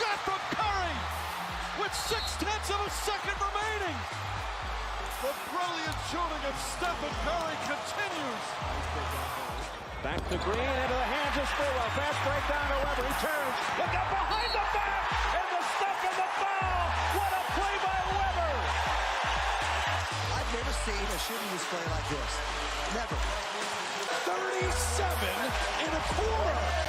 shot from Curry with 0.6 of a second remaining. The brilliant shooting of Steph Curry continues. Back to Green, into the hands of Spurwell. Fast break down to Weber. He turns. Look up behind the back. And the step and the foul. What a play by Weber. I've never seen a shooting display like this. Never. 37 in a quarter.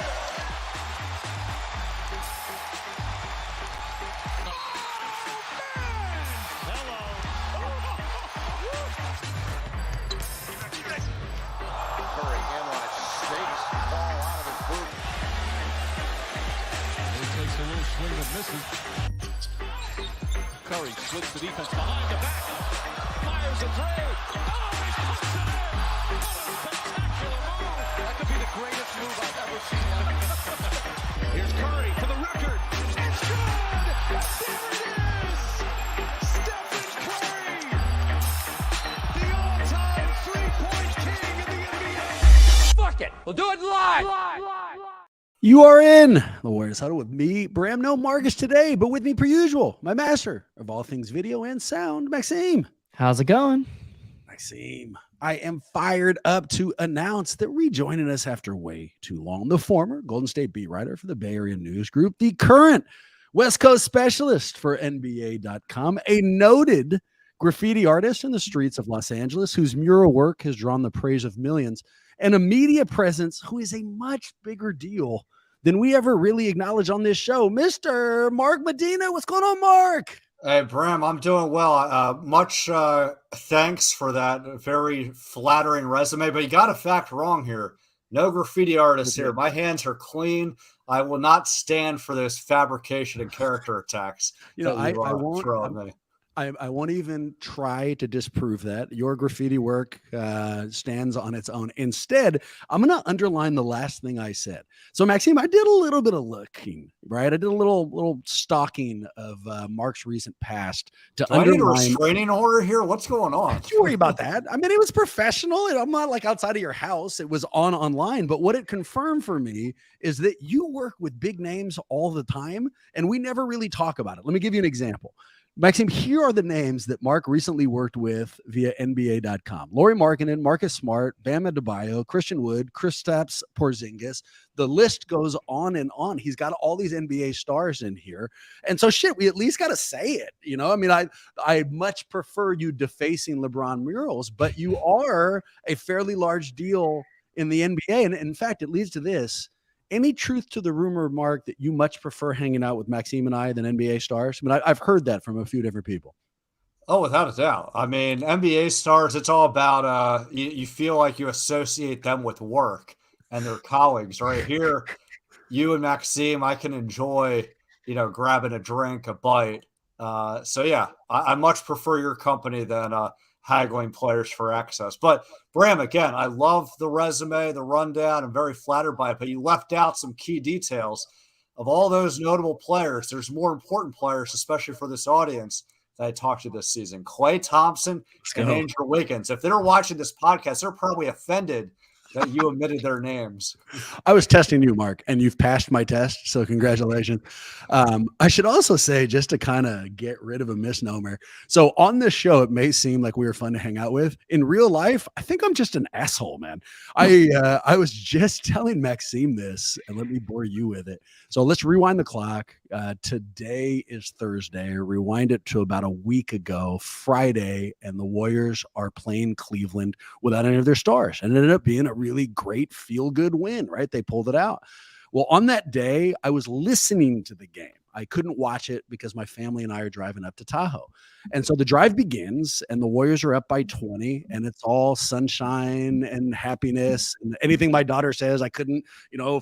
Swing and misses. Curry splits the defense behind the back. Fires a three. Oh, he puts it in. What a spectacular move. That could be the greatest move I've ever seen. Here's Curry for the record. It's good. There it is. Stephen Curry, the all-time three-point king in the NBA. Fuck it. We'll do it live. You are in the Warriors Huddle with me, Bram. No Marcus today, but with me per usual, my master of all things video and sound, Maxime. How's it going? Maxime, I am fired up to announce that rejoining us after way too long, the former Golden State beat writer for the Bay Area News Group, the current West Coast specialist for NBA.com, a noted graffiti artist in the streets of Los Angeles whose mural work has drawn the praise of millions, and a media presence who is a much bigger deal than we ever really acknowledge on this show, Mr. Mark Medina. What's going on, Mark? Hey, Bram, I'm doing well. Much thanks for that very flattering resume, but you got a fact wrong here. No graffiti artists here. My hands are clean. I will not stand for this fabrication and character attacks. You know, I won't even try to disprove that. Your graffiti work stands on its own. Instead, I'm going to underline the last thing I said. So, Maxime, I did a little bit of looking, right? I did a little stalking of Mark's recent past to underline. I need a restraining order here? What's going on? Don't you worry about that. I mean, it was professional. I'm not like outside of your house. It was online. But what it confirmed for me is that you work with big names all the time, and we never really talk about it. Let me give you an example. Maxime, here are the names that Mark recently worked with via NBA.com. Lauri Markkanen, Marcus Smart, Bam Adebayo, Christian Wood, Kristaps Porzingis. The list goes on and on. He's got all these NBA stars in here. And so, we at least got to say it. You know, I mean, I much prefer you defacing LeBron murals, but you are a fairly large deal in the NBA. And in fact, it leads to this. Any truth to the rumor, Mark, that you much prefer hanging out with Maxime and I than NBA stars? I mean, I've heard that from a few different people. Oh, without a doubt. I mean, NBA stars, it's all about you feel like you associate them with work and their colleagues. Right here, you and Maxime, I can enjoy, grabbing a drink, a bite. So, yeah, I much prefer your company than haggling players for access. But Bram, again, I love the resume, the rundown. I'm very flattered by it, but you left out some key details of all those notable players. There's more important players, especially for this audience, that I talked to this season. Klay Thompson and Andrew Wiggins. If they're watching this podcast, they're probably offended that you omitted their names. I was testing you, Mark, and you've passed my test, so congratulations. I should also say, just to kind of get rid of a misnomer, so on this show, it may seem like we were fun to hang out with. In real life, I think I'm just an asshole, man. I was just telling Maxime this, and let me bore you with it. So let's rewind the clock. Today is Thursday. Rewind it to about a week ago, Friday, and the Warriors are playing Cleveland without any of their stars. And it ended up being a really great feel-good win, right? They pulled it out. Well, on that day, I was listening to the game. I couldn't watch it because my family and I are driving up to Tahoe. And so the drive begins and the Warriors are up by 20 and it's all sunshine and happiness. And anything my daughter says, I couldn't,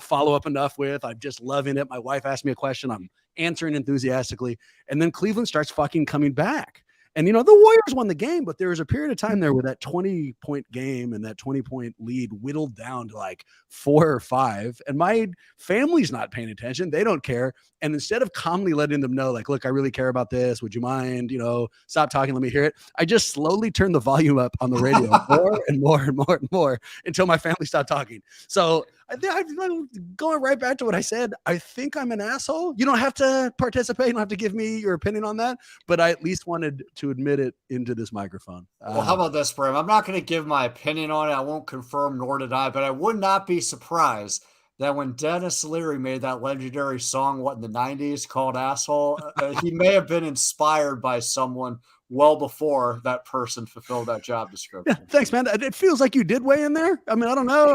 follow up enough with. I'm just loving it. My wife asked me a question. I'm answering enthusiastically. And then Cleveland starts fucking coming back. And, the Warriors won the game, but there was a period of time there where that 20-point game and that 20-point lead whittled down to like 4 or 5. And my family's not paying attention. They don't care. And instead of calmly letting them know, like, look, I really care about this. Would you mind, stop talking, let me hear it. I just slowly turned the volume up on the radio more and more and more and more until my family stopped talking. So I'm going right back to what I said. I think I'm an asshole. You don't have to participate. You don't have to give me your opinion on that, but I at least wanted to admit it into this microphone. Well, how about this, Bram? I'm not going to give my opinion on it. I won't confirm nor deny, but I would not be surprised that when Dennis Leary made that legendary song, in the 90s called Asshole, he may have been inspired by someone well before that person fulfilled that job description. Yeah, thanks, man. It feels like you did weigh in there. I mean, I don't know.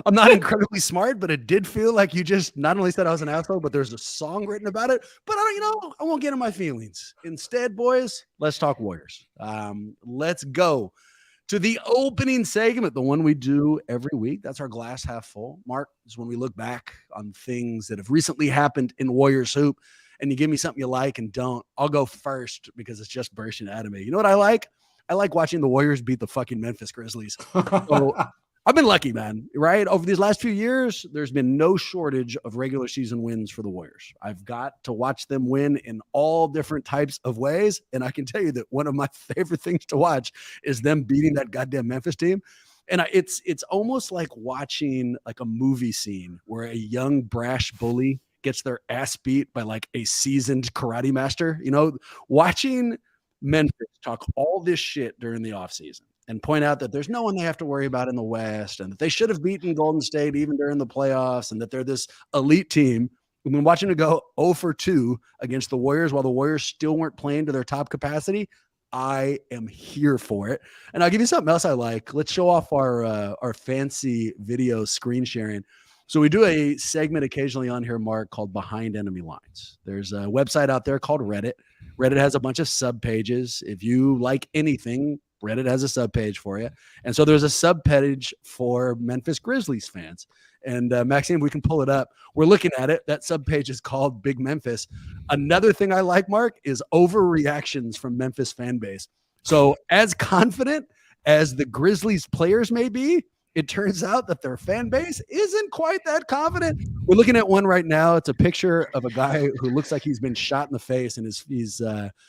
I'm not incredibly smart, but it did feel like you just not only said I was an asshole, but there's a song written about it. But I won't get in my feelings. Instead, boys, let's talk Warriors. Let's go to the opening segment, the one we do every week. That's our glass half full. Mark, is when we look back on things that have recently happened in Warriors hoop. And you give me something you like and don't, I'll go first because it's just bursting out of me. You know what I like? I like watching the Warriors beat the fucking Memphis Grizzlies. So I've been lucky, man, right? Over these last few years, there's been no shortage of regular season wins for the Warriors. I've got to watch them win in all different types of ways. And I can tell you that one of my favorite things to watch is them beating that goddamn Memphis team. And it's almost like watching like a movie scene where a young brash bully gets their ass beat by like a seasoned karate master. Watching Memphis talk all this shit during the offseason and point out that there's no one they have to worry about in the West and that they should have beaten Golden State even during the playoffs and that they're this elite team. We've been watching it go 0 for 2 against the Warriors while the Warriors still weren't playing to their top capacity. I am here for it. And I'll give you something else I like. Let's show off our fancy video screen sharing. So we do a segment occasionally on here, Mark, called Behind Enemy Lines. There's a website out there called Reddit. Reddit has a bunch of subpages. If you like anything, Reddit has a subpage for you. And so there's a subpage for Memphis Grizzlies fans. And Maxime, we can pull it up. We're looking at it. That subpage is called Big Memphis. Another thing I like, Mark, is overreactions from Memphis fan base. So as confident as the Grizzlies players may be, it turns out that their fan base isn't quite that confident. We're looking at one right now. It's a picture of a guy who looks like he's been shot in the face and he's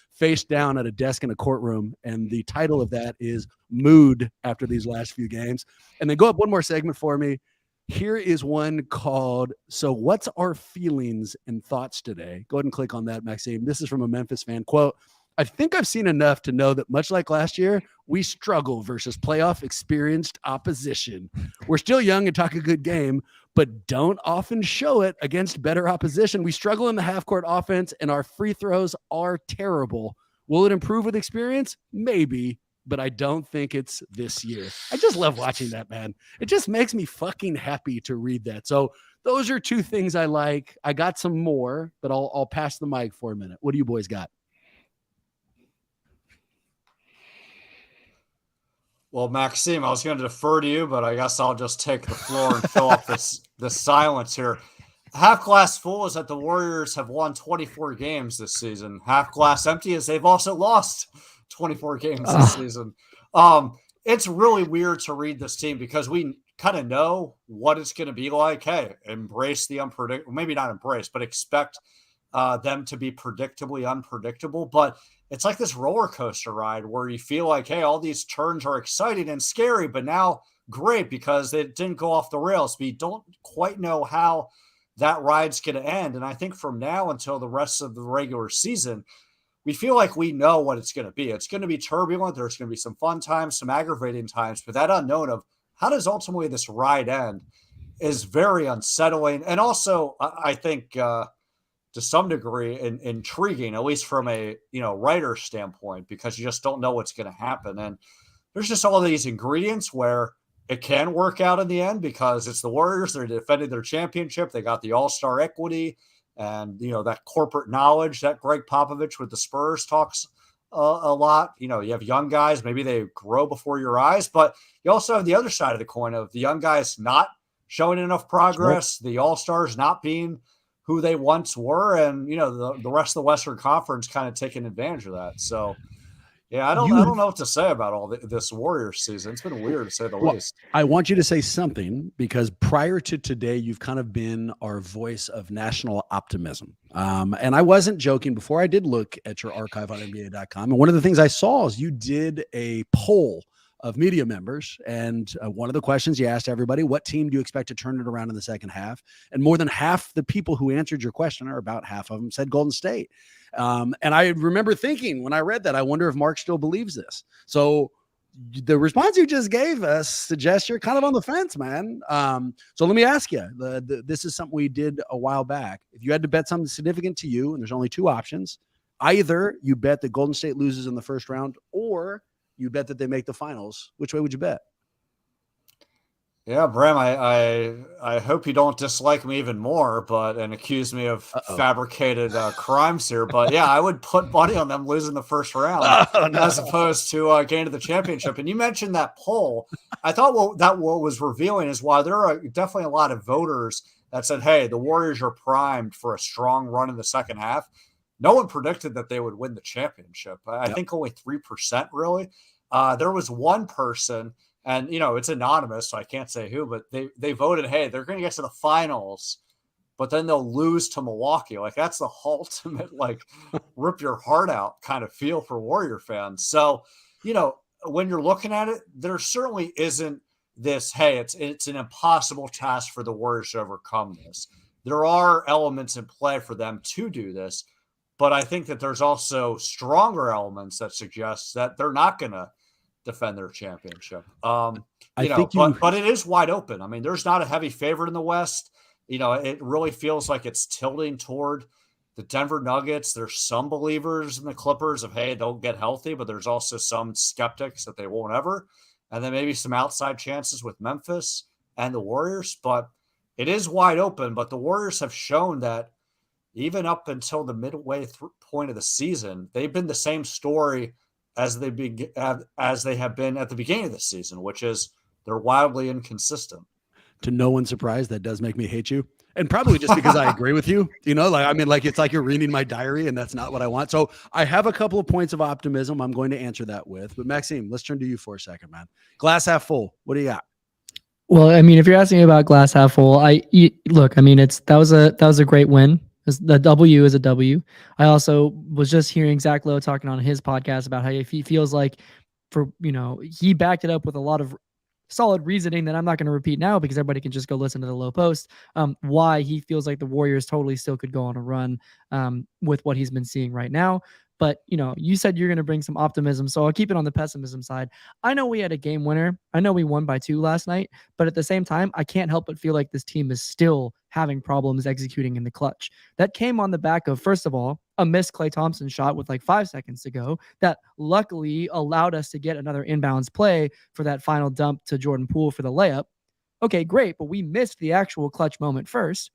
face down at a desk in a courtroom. And the title of that is Mood after these last few games. And then go up one more segment for me. Here is one called, So What's Our Feelings and Thoughts Today? Go ahead and click on that, Maxime. This is from a Memphis fan. Quote, I think I've seen enough to know that much like last year, we struggle versus playoff experienced opposition. We're still young and talk a good game, but don't often show it against better opposition. We struggle in the half-court offense, and our free throws are terrible. Will it improve with experience? Maybe, but I don't think it's this year. I just love watching that, man. It just makes me fucking happy to read that. So those are two things I like. I got some more, but I'll pass the mic for a minute. What do you boys got? Well, Maxime, I was going to defer to you, but I guess I'll just take the floor and fill up this silence here. Half glass full is that the Warriors have won 24 games this season. Half glass empty is they've also lost 24 games this season. It's really weird to read this team because we kind of know what it's going to be like. Hey, embrace the unpredictable, maybe not embrace, but expect them to be predictably unpredictable. But it's like this roller coaster ride where you feel like, hey, all these turns are exciting and scary, but now great because it didn't go off the rails. But you don't quite know how that ride's going to end. And I think from now until the rest of the regular season, we feel like we know what it's going to be. It's going to be turbulent. There's going to be some fun times, some aggravating times, but that unknown of how does ultimately this ride end is very unsettling. And also, I think, to some degree intriguing, at least from a writer standpoint, because you just don't know what's going to happen. And there's just all these ingredients where it can work out in the end because it's the Warriors. They're defending their championship. They got the all-star equity and, that corporate knowledge that Greg Popovich with the Spurs talks a lot. You have young guys, maybe they grow before your eyes, but you also have the other side of the coin of the young guys not showing enough progress, the all-stars not being who they once were, and the rest of the Western Conference kind of taking advantage of that. So, yeah, I don't know what to say about all this Warriors season. It's been weird to say the least. I want you to say something because prior to today, you've kind of been our voice of national optimism. And I wasn't joking before. I did look at your archive on NBA.com, and one of the things I saw is you did a poll of media members. And one of the questions you asked everybody, what team do you expect to turn it around in the second half? And more than half the people who answered your question, or about half of them, said Golden State. And I remember thinking when I read that, I wonder if Mark still believes this. So the response you just gave us suggests you're kind of on the fence, man. So let me ask you, this is something we did a while back. If you had to bet something significant to you, and there's only two options, either you bet that Golden State loses in the first round, or you bet that they make the finals. Which way would you bet? Yeah, Bram, I hope you don't dislike me even more, and accuse me of fabricated crimes here. But yeah, I would put money on them losing the first round as opposed to getting to the championship. And you mentioned that poll. I thought what was revealing is while there are definitely a lot of voters that said, hey, the Warriors are primed for a strong run in the second half, no one predicted that they would win the championship. I think only 3% really. There was one person, and it's anonymous, so I can't say who, but they voted, hey, they're going to get to the finals, but then they'll lose to Milwaukee. Like, that's the ultimate, like, rip your heart out kind of feel for Warrior fans. So, when you're looking at it, there certainly isn't this, hey, it's an impossible task for the Warriors to overcome this. There are elements in play for them to do this, but I think that there's also stronger elements that suggest that they're not going to defend their championship. But it is wide open. I mean, there's not a heavy favorite in the West. It really feels like it's tilting toward the Denver Nuggets. There's some believers in the Clippers of, hey, they'll get healthy, but there's also some skeptics that they won't ever. And then maybe some outside chances with Memphis and the Warriors. But it is wide open. But the Warriors have shown that even up until the midway point of the season, they've been the same story as they have been at the beginning of the season, which is they're wildly inconsistent. To no one's surprise, that does make me hate you. And probably just because I agree with you, it's like you're reading my diary, and that's not what I want. So I have a couple of points of optimism I'm going to answer that with. But Maxime, let's turn to you for a second, man. Glass half full. What do you got? Well, I mean, if you're asking me about glass half full, that was a great win. The W is a W. I also was just hearing Zach Lowe talking on his podcast about how if he feels like he backed it up with a lot of solid reasoning that I'm not going to repeat now because everybody can just go listen to the Lowe post, why he feels like the Warriors totally still could go on a run with what he's been seeing right now. But, you said you're going to bring some optimism, so I'll keep it on the pessimism side. I know we had a game winner. I know we won by 2 last night, but at the same time, I can't help but feel like this team is still having problems executing in the clutch. That came on the back of, first of all, a missed Klay Thompson shot with like 5 seconds to go that luckily allowed us to get another inbounds play for that final dump to Jordan Poole for the layup. Okay, great, but we missed the actual clutch moment first.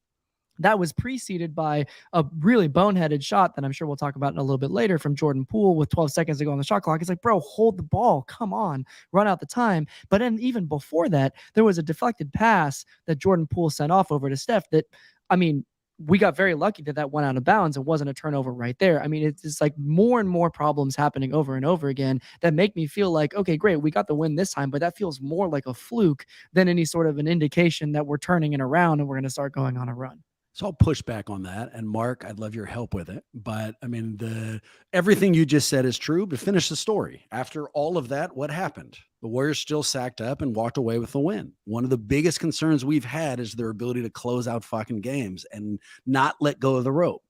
That was preceded by a really boneheaded shot that I'm sure we'll talk about in a little bit later from Jordan Poole with 12 seconds to go on the shot clock. It's like, bro, hold the ball. Come on, run out the time. But then even before that, there was a deflected pass that Jordan Poole sent off over to Steph that, we got very lucky that went out of bounds and wasn't a turnover right there. I mean, it's like more and more problems happening over and over again that make me feel like, okay, great, we got the win this time, but that feels more like a fluke than any sort of an indication that we're turning it around and we're going to start going on a run. So I'll push back on that. And Mark, I'd love your help with it. But everything you just said is true, but finish the story. After all of that, what happened? The Warriors still sacked up and walked away with the win. One of the biggest concerns we've had is their ability to close out fucking games and not let go of the rope.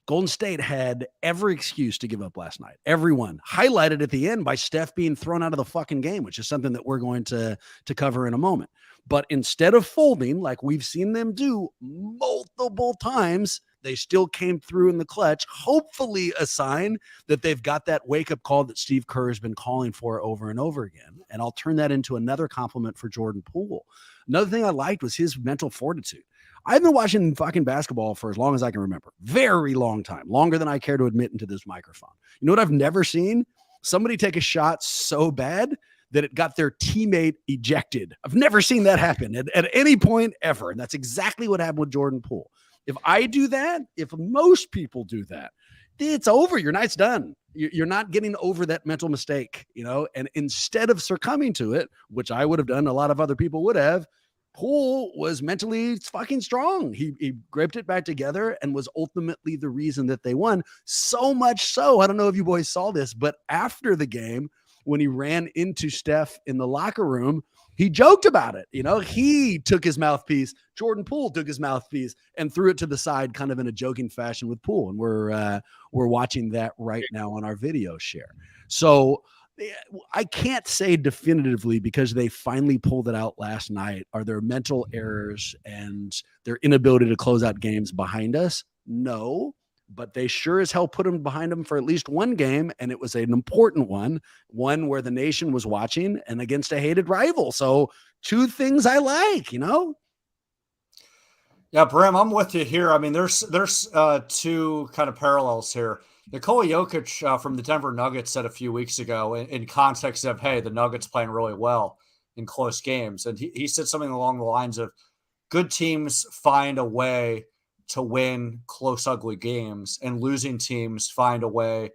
Golden State had every excuse to give up last night. Everyone highlighted at the end by Steph being thrown out of the fucking game, which is something that we're going to cover in a moment. But instead of folding, like we've seen them do multiple times, they still came through in the clutch, hopefully a sign that they've got that wake-up call that Steve Kerr has been calling for over and over again. And I'll turn that into another compliment for Jordan Poole. Another thing I liked was his mental fortitude. I've been watching fucking basketball for as long as I can remember. Very long time. Longer than I care to admit into this microphone. You know what I've never seen? Somebody take a shot so bad that it got their teammate ejected. I've never seen that happen at any point ever. And that's exactly what happened with Jordan Poole. If I do that, if most people do that, it's over. Your night's done. You're not getting over that mental mistake, and instead of succumbing to it, which I would have done, a lot of other people would have, Poole was mentally fucking strong. He gripped it back together and was ultimately the reason that they won. So much so, I don't know if you boys saw this, but after the game, when he ran into Steph in the locker room, he joked about it. He took his mouthpiece. Jordan Poole took his mouthpiece and threw it to the side, kind of in a joking fashion with Poole. And we're watching that right now on our video share. So I can't say definitively, because they finally pulled it out last night, are there mental errors and their inability to close out games behind us? No, but they sure as hell put them behind them for at least one game, and it was an important one where the nation was watching and against a hated rival. So two things I like, Yeah, Bram, I'm with you here. I mean, there's two kind of parallels here. Nikola Jokic from the Denver Nuggets said a few weeks ago, in context of, hey, the Nuggets playing really well in close games. And he said something along the lines of, good teams find a way to win close, ugly games, and losing teams find a way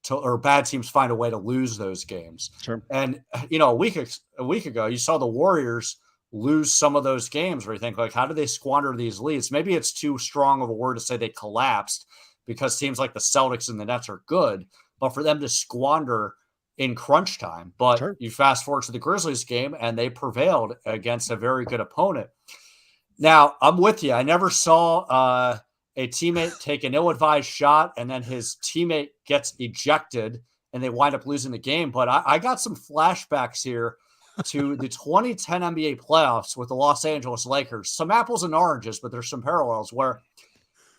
to, or bad teams find a way to lose those games. Sure. And, a week ago, you saw the Warriors lose some of those games where you think, like, how did they squander these leads? Maybe it's too strong of a word to say they collapsed, because teams like the Celtics and the Nets are good, but for them to squander in crunch time. But Sure. You fast forward to the Grizzlies game, and they prevailed against a very good opponent. Now, I'm with you. I never saw a teammate take an ill-advised shot and then his teammate gets ejected and they wind up losing the game. But I got some flashbacks here to the 2010 NBA playoffs with the Los Angeles Lakers. Some apples and oranges, but there's some parallels where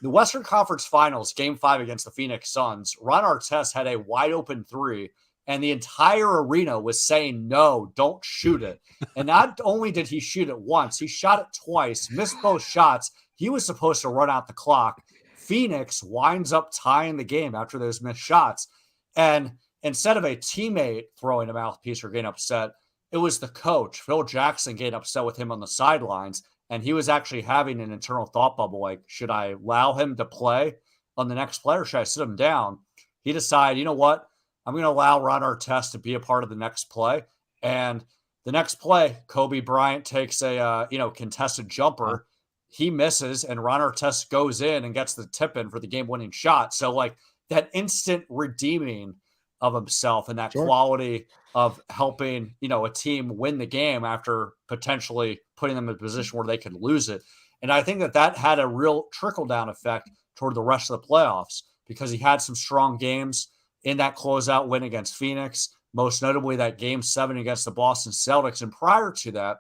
the Western Conference Finals, Game 5 against the Phoenix Suns, Ron Artest had a wide-open three, and the entire arena was saying, no, don't shoot it. And not only did he shoot it once, he shot it twice, missed both shots. He was supposed to run out the clock. Phoenix winds up tying the game after those missed shots. And instead of a teammate throwing a mouthpiece or getting upset, it was the coach, Phil Jackson, getting upset with him on the sidelines. And he was actually having an internal thought bubble, like, should I allow him to play on the next play or should I sit him down? He decided, you know what? I'm going to allow Ron Artest to be a part of the next play. And the next play, Kobe Bryant takes a contested jumper. He misses, and Ron Artest goes in and gets the tip in for the game-winning shot. So, like, that instant redeeming of himself and that quality of helping, a team win the game after potentially putting them in a position where they could lose it. And I think that had a real trickle-down effect toward the rest of the playoffs, because he had some strong games in that closeout win against Phoenix, most notably that Game 7 against the Boston Celtics. And prior to that,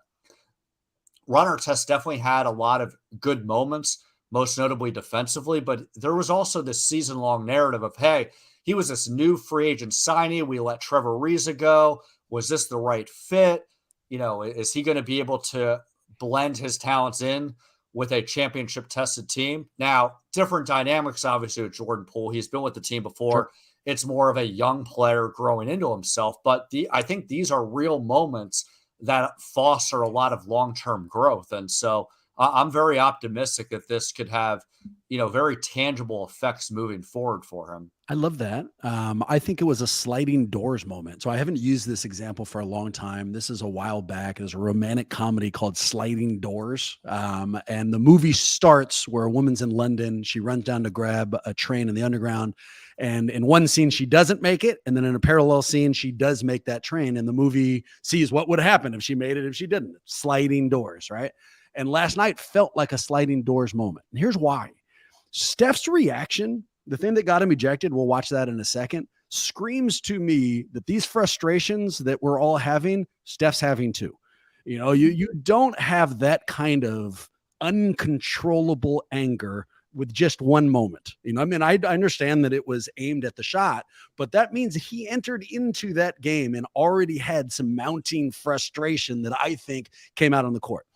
Ron Artest definitely had a lot of good moments, most notably defensively, but there was also this season-long narrative of, hey, he was this new free agent signee. We let Trevor Ariza go. Was this the right fit? Is he going to be able to blend his talents in with a championship-tested team? Now, different dynamics, obviously, with Jordan Poole. He's been with the team before. Sure. It's more of a young player growing into himself. But I think these are real moments that foster a lot of long-term growth. And so I'm very optimistic that this could have, very tangible effects moving forward for him. I love that. I think it was a sliding doors moment. So I haven't used this example for a long time. This is a while back. There's a romantic comedy called Sliding Doors. And the movie starts where a woman's in London. She runs down to grab a train in the underground. And in one scene, she doesn't make it. And then in a parallel scene, she does make that train. And the movie sees what would happen if she made it, if she didn't. Sliding doors, right? And last night felt like a sliding doors moment. And here's why. Steph's reaction, the thing that got him ejected, we'll watch that in a second, screams to me that these frustrations that we're all having, Steph's having too. You don't have that kind of uncontrollable anger with just one moment. I understand that it was aimed at the shot, but that means he entered into that game and already had some mounting frustration that I think came out on the court.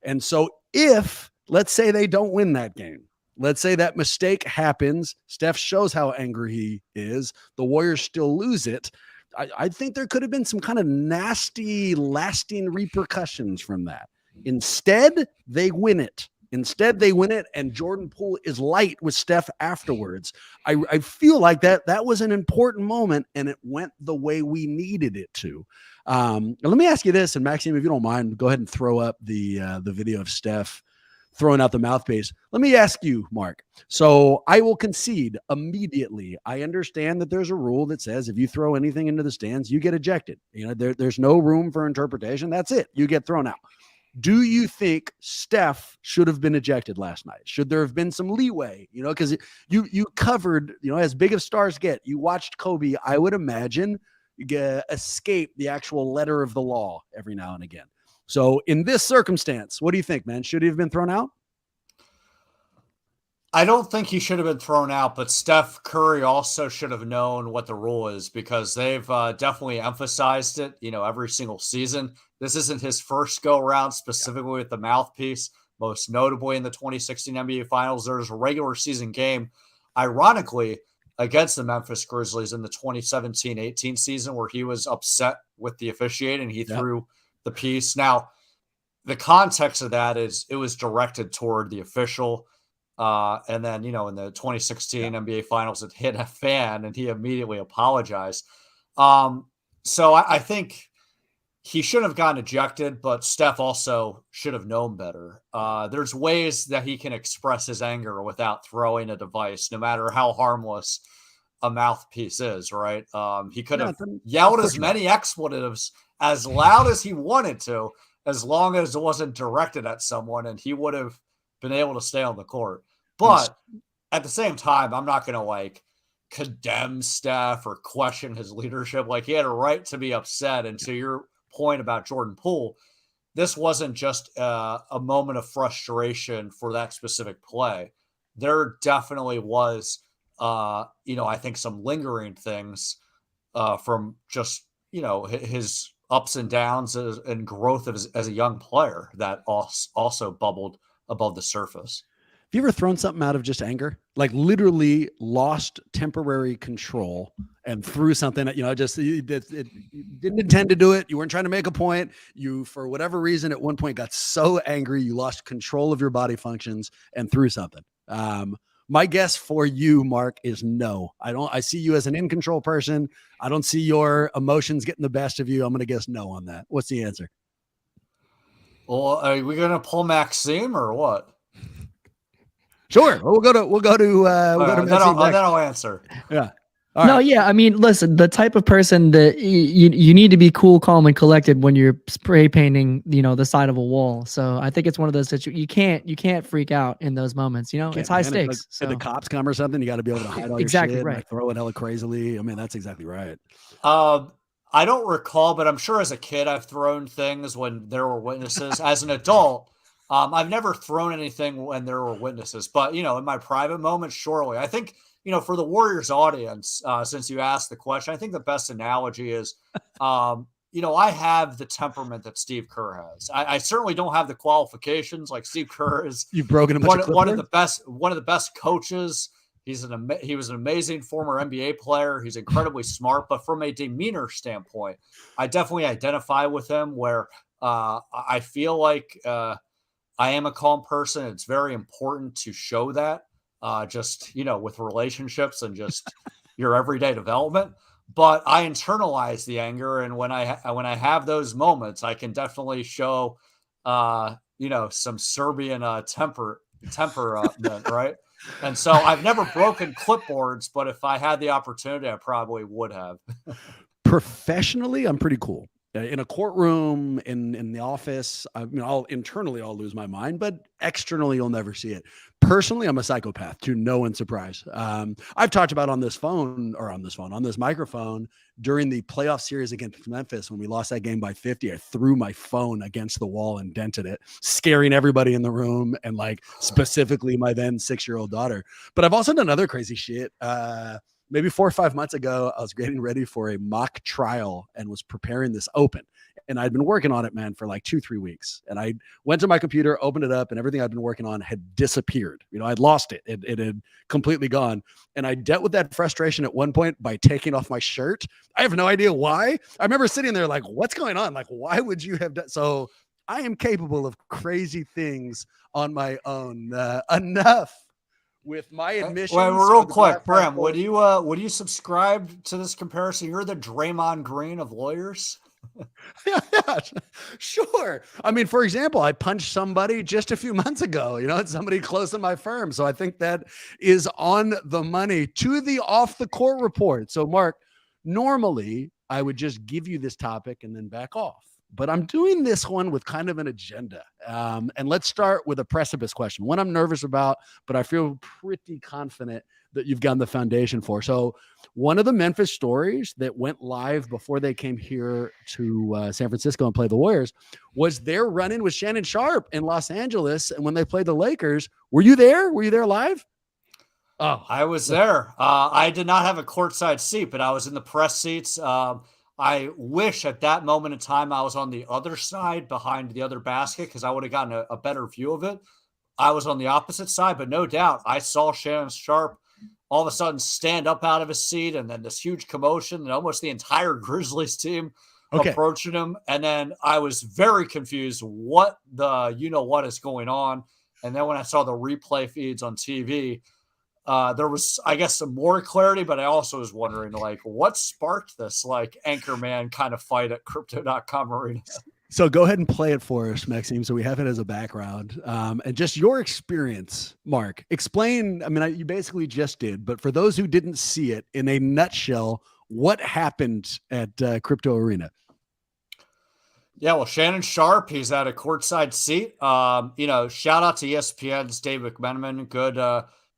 And so if, let's say they don't win that game, let's say that mistake happens, Steph shows how angry he is, the Warriors still lose it, I think there could have been some kind of nasty, lasting repercussions from that. Instead, they win it. And Jordan Poole is light with Steph afterwards. I feel like that was an important moment, and it went the way we needed it to. Let me ask you this, and Maxime, if you don't mind, go ahead and throw up the video of Steph throwing out the mouthpiece. Let me ask you, Mark. So I will concede immediately. I understand that there's a rule that says if you throw anything into the stands, you get ejected. There's no room for interpretation. That's it. You get thrown out. Do you think Steph should have been ejected last night? Should there have been some leeway? Because you covered, as big of stars get. You watched Kobe. I would imagine escape the actual letter of the law every now and again. So in this circumstance, what do you think, man? Should he have been thrown out? I don't think he should have been thrown out, but Steph Curry also should have known what the rule is because they've definitely emphasized it, every single season. This isn't his first go around specifically with the mouthpiece, most notably in the 2016 NBA Finals. There's a regular season game, ironically, against the Memphis Grizzlies in the 2017-18 season where he was upset with the officiating. He threw the piece. Now, the context of that is it was directed toward the official. And then, in the 2016 NBA Finals, it hit a fan and he immediately apologized. So I think he shouldn't have gotten ejected, but Steph also should have known better. There's ways that he can express his anger without throwing a device, no matter how harmless a mouthpiece is, right? He could have yelled as many expletives as loud as he wanted to, as long as it wasn't directed at someone, and he would have been able to stay on the court. But at the same time, I'm not going to condemn Steph or question his leadership. He had a right to be upset. And to your point about Jordan Poole, this wasn't just a moment of frustration for that specific play. There definitely was, I think some lingering things from just, his ups and downs and growth as a young player that also bubbled above the surface. Have you ever thrown something out of just anger? Literally lost temporary control and threw something that, you didn't intend to do it. You weren't trying to make a point. You, for whatever reason, at one point got so angry, you lost control of your body functions and threw something. My guess for you, Mark, is no. I see you as an in-control person. I don't see your emotions getting the best of you. I'm going to guess no on that. What's the answer? Well, are we going to pull Maxime or what? Sure. We'll go to then I'll answer. Yeah. All right. Yeah. I mean, listen, the type of person that you need to be cool, calm, and collected when you're spray painting, the side of a wall. So I think it's one of those situations you can't freak out in those moments. It's high stakes. If the cops come or something, you got to be able to hide all your shit. Right. Throw it hella crazily. I mean, that's exactly right. I don't recall, but I'm sure as a kid I've thrown things when there were witnesses. As an adult, I've never thrown anything when there were witnesses, but, in my private moments, surely. I think, for the Warriors audience, since you asked the question, I think the best analogy is, I have the temperament that Steve Kerr has. I certainly don't have the qualifications like Steve Kerr is. You've broken one of the best coaches. He was an amazing former NBA player. He's incredibly smart, but from a demeanor standpoint, I definitely identify with him where I feel like I am a calm person. It's very important to show that with relationships and just your everyday development. But I internalize the anger. And when I have those moments, I can definitely show, some Serbian temperament, right? And so I've never broken clipboards, but if I had the opportunity, I probably would have. Professionally, I'm pretty cool. In a courtroom, in the office, I'll lose my mind, but externally, you'll never see it. Personally, I'm a psychopath to no one's surprise. I've talked about on this microphone during the playoff series against Memphis when we lost that game by 50. I threw my phone against the wall and dented it, scaring everybody in the room and specifically my then 6-year-old daughter. But I've also done other crazy shit. Maybe 4 or 5 months ago, I was getting ready for a mock trial and was preparing this open. And I'd been working on it, man, for 2-3 weeks. And I went to my computer, opened it up, and everything I'd been working on had disappeared. I'd lost it. It had completely gone. And I dealt with that frustration at one point by taking off my shirt. I have no idea why. I remember sitting there what's going on? Why would you have done? So I am capable of crazy things on my own. Enough with my admissions. Well, real quick, Bram, would you subscribe to this comparison? You're the Draymond Green of lawyers. Yeah, sure. I mean, for example, I punched somebody just a few months ago, it's somebody close to my firm. So I think that is on the money to the off the court report. So Mark, normally I would just give you this topic and then back off, but I'm doing this one with kind of an agenda. And let's start with a precipice question, one I'm nervous about, but I feel pretty confident that you've gotten the foundation for. So one of the Memphis stories that went live before they came here to San Francisco and play the Warriors was their run-in with Shannon Sharpe in Los Angeles. And when they played the Lakers, were you there? Were you there live? Oh, I was there. I did not have a courtside seat, but I was in the press seats. I wish at that moment in time I was on the other side behind the other basket because I would have gotten a better view of it. I was on the opposite side, but no doubt I saw Shannon Sharpe all of a sudden stand up out of his seat, and then this huge commotion and almost the entire Grizzlies team approaching him. And then I was very confused what is going on. And then when I saw the replay feeds on TV, there was, I guess, some more clarity, but I also was wondering, what sparked this, anchorman kind of fight at Crypto.com Arena? So go ahead and play it for us, Maxime, so we have it as a background. And just your experience, Mark. Explain, you basically just did, but for those who didn't see it, in a nutshell, what happened at Crypto Arena? Yeah, well, Shannon Sharpe, he's at a courtside seat. Shout out to ESPN's Dave McMenamin,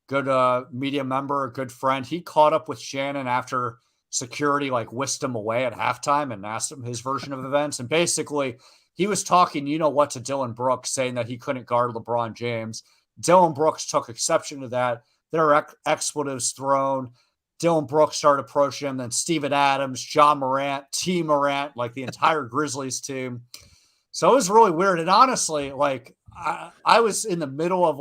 good media member, a good friend. He caught up with Shannon after security whisked him away at halftime and asked him his version of events. And basically he was talking, to Dylan Brooks, saying that he couldn't guard LeBron James. Dylan Brooks took exception to that. There were expletives thrown. Dylan Brooks started approaching him. Then Steven Adams, John Morant, T. Morant, the entire Grizzlies team. So it was really weird. And honestly, I was in the middle of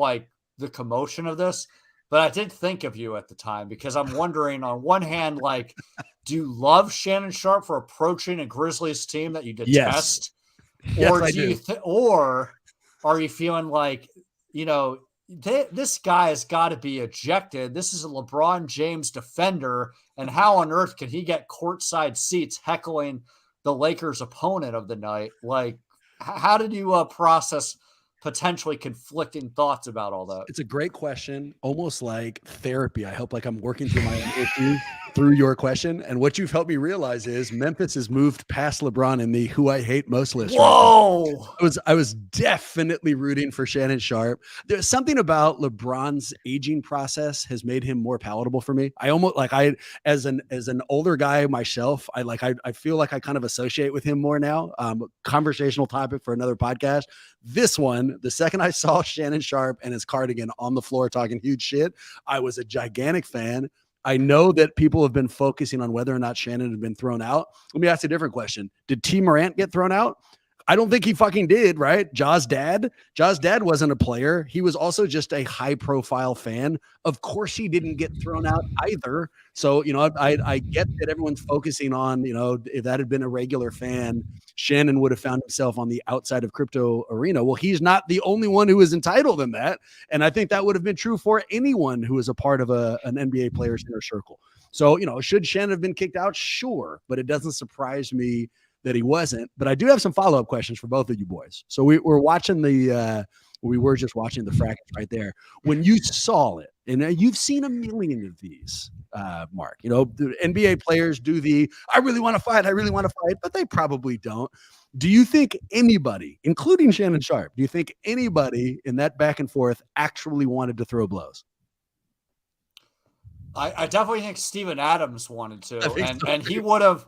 the commotion of this, but I did think of you at the time because I'm wondering, on one hand, do you love Shannon Sharpe for approaching a Grizzlies team that you detest? Yes, or I do. Or are you feeling this guy has got to be ejected? This is a LeBron James defender, and how on earth can he get courtside seats heckling the Lakers opponent of the night? How did you process potentially conflicting thoughts about all that? It's a great question, almost like therapy. I hope I'm working through my own issue through your question. And what you've helped me realize is Memphis has moved past LeBron in the who I hate most list. Whoa! Right, I was definitely rooting for Shannon Sharpe. There's something about LeBron's aging process has made him more palatable for me. I almost as an older guy myself, I feel like I kind of associate with him more now. Conversational topic for another podcast. This one, the second I saw Shannon Sharpe and his cardigan on the floor talking huge shit, I was a gigantic fan. I know that people have been focusing on whether or not Shannon had been thrown out. Let me ask you a different question. Did T. Morant get thrown out? I don't think he fucking did, right? Ja's dad wasn't a player. He was also just a high profile fan. Of course he didn't get thrown out either. So, I get that everyone's focusing on, if that had been a regular fan, Shannon would have found himself on the outside of Crypto Arena. Well, he's not the only one who is entitled in that. And I think that would have been true for anyone who is a part of an NBA player's inner circle. So, should Shannon have been kicked out? Sure. But it doesn't surprise me that he wasn't. But I do have some follow-up questions for both of you boys. So we were just watching the fracas right there. When you saw it, and you've seen a million of these, Mark, the NBA players do I really want to fight, but they probably don't. Do you think anybody, including Shannon Sharpe, do you think anybody in that back and forth actually wanted to throw blows? I definitely think Steven Adams wanted to, and he would have,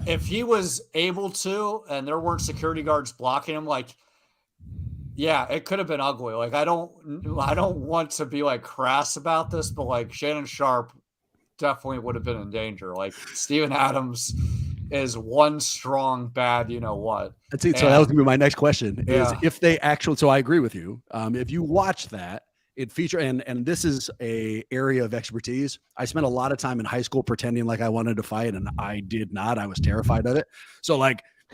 if he was able to, and there weren't security guards blocking him, yeah, it could have been ugly. I don't want to be crass about this, but Shannon Sharpe definitely would have been in danger. Steven Adams is one strong bad, what. That's it. So that was gonna be my next question is if they actually, so I agree with you. If you watch that, it feature, and this is a area of expertise. I spent a lot of time in high school pretending like I wanted to fight, and I did not. I was terrified of it. So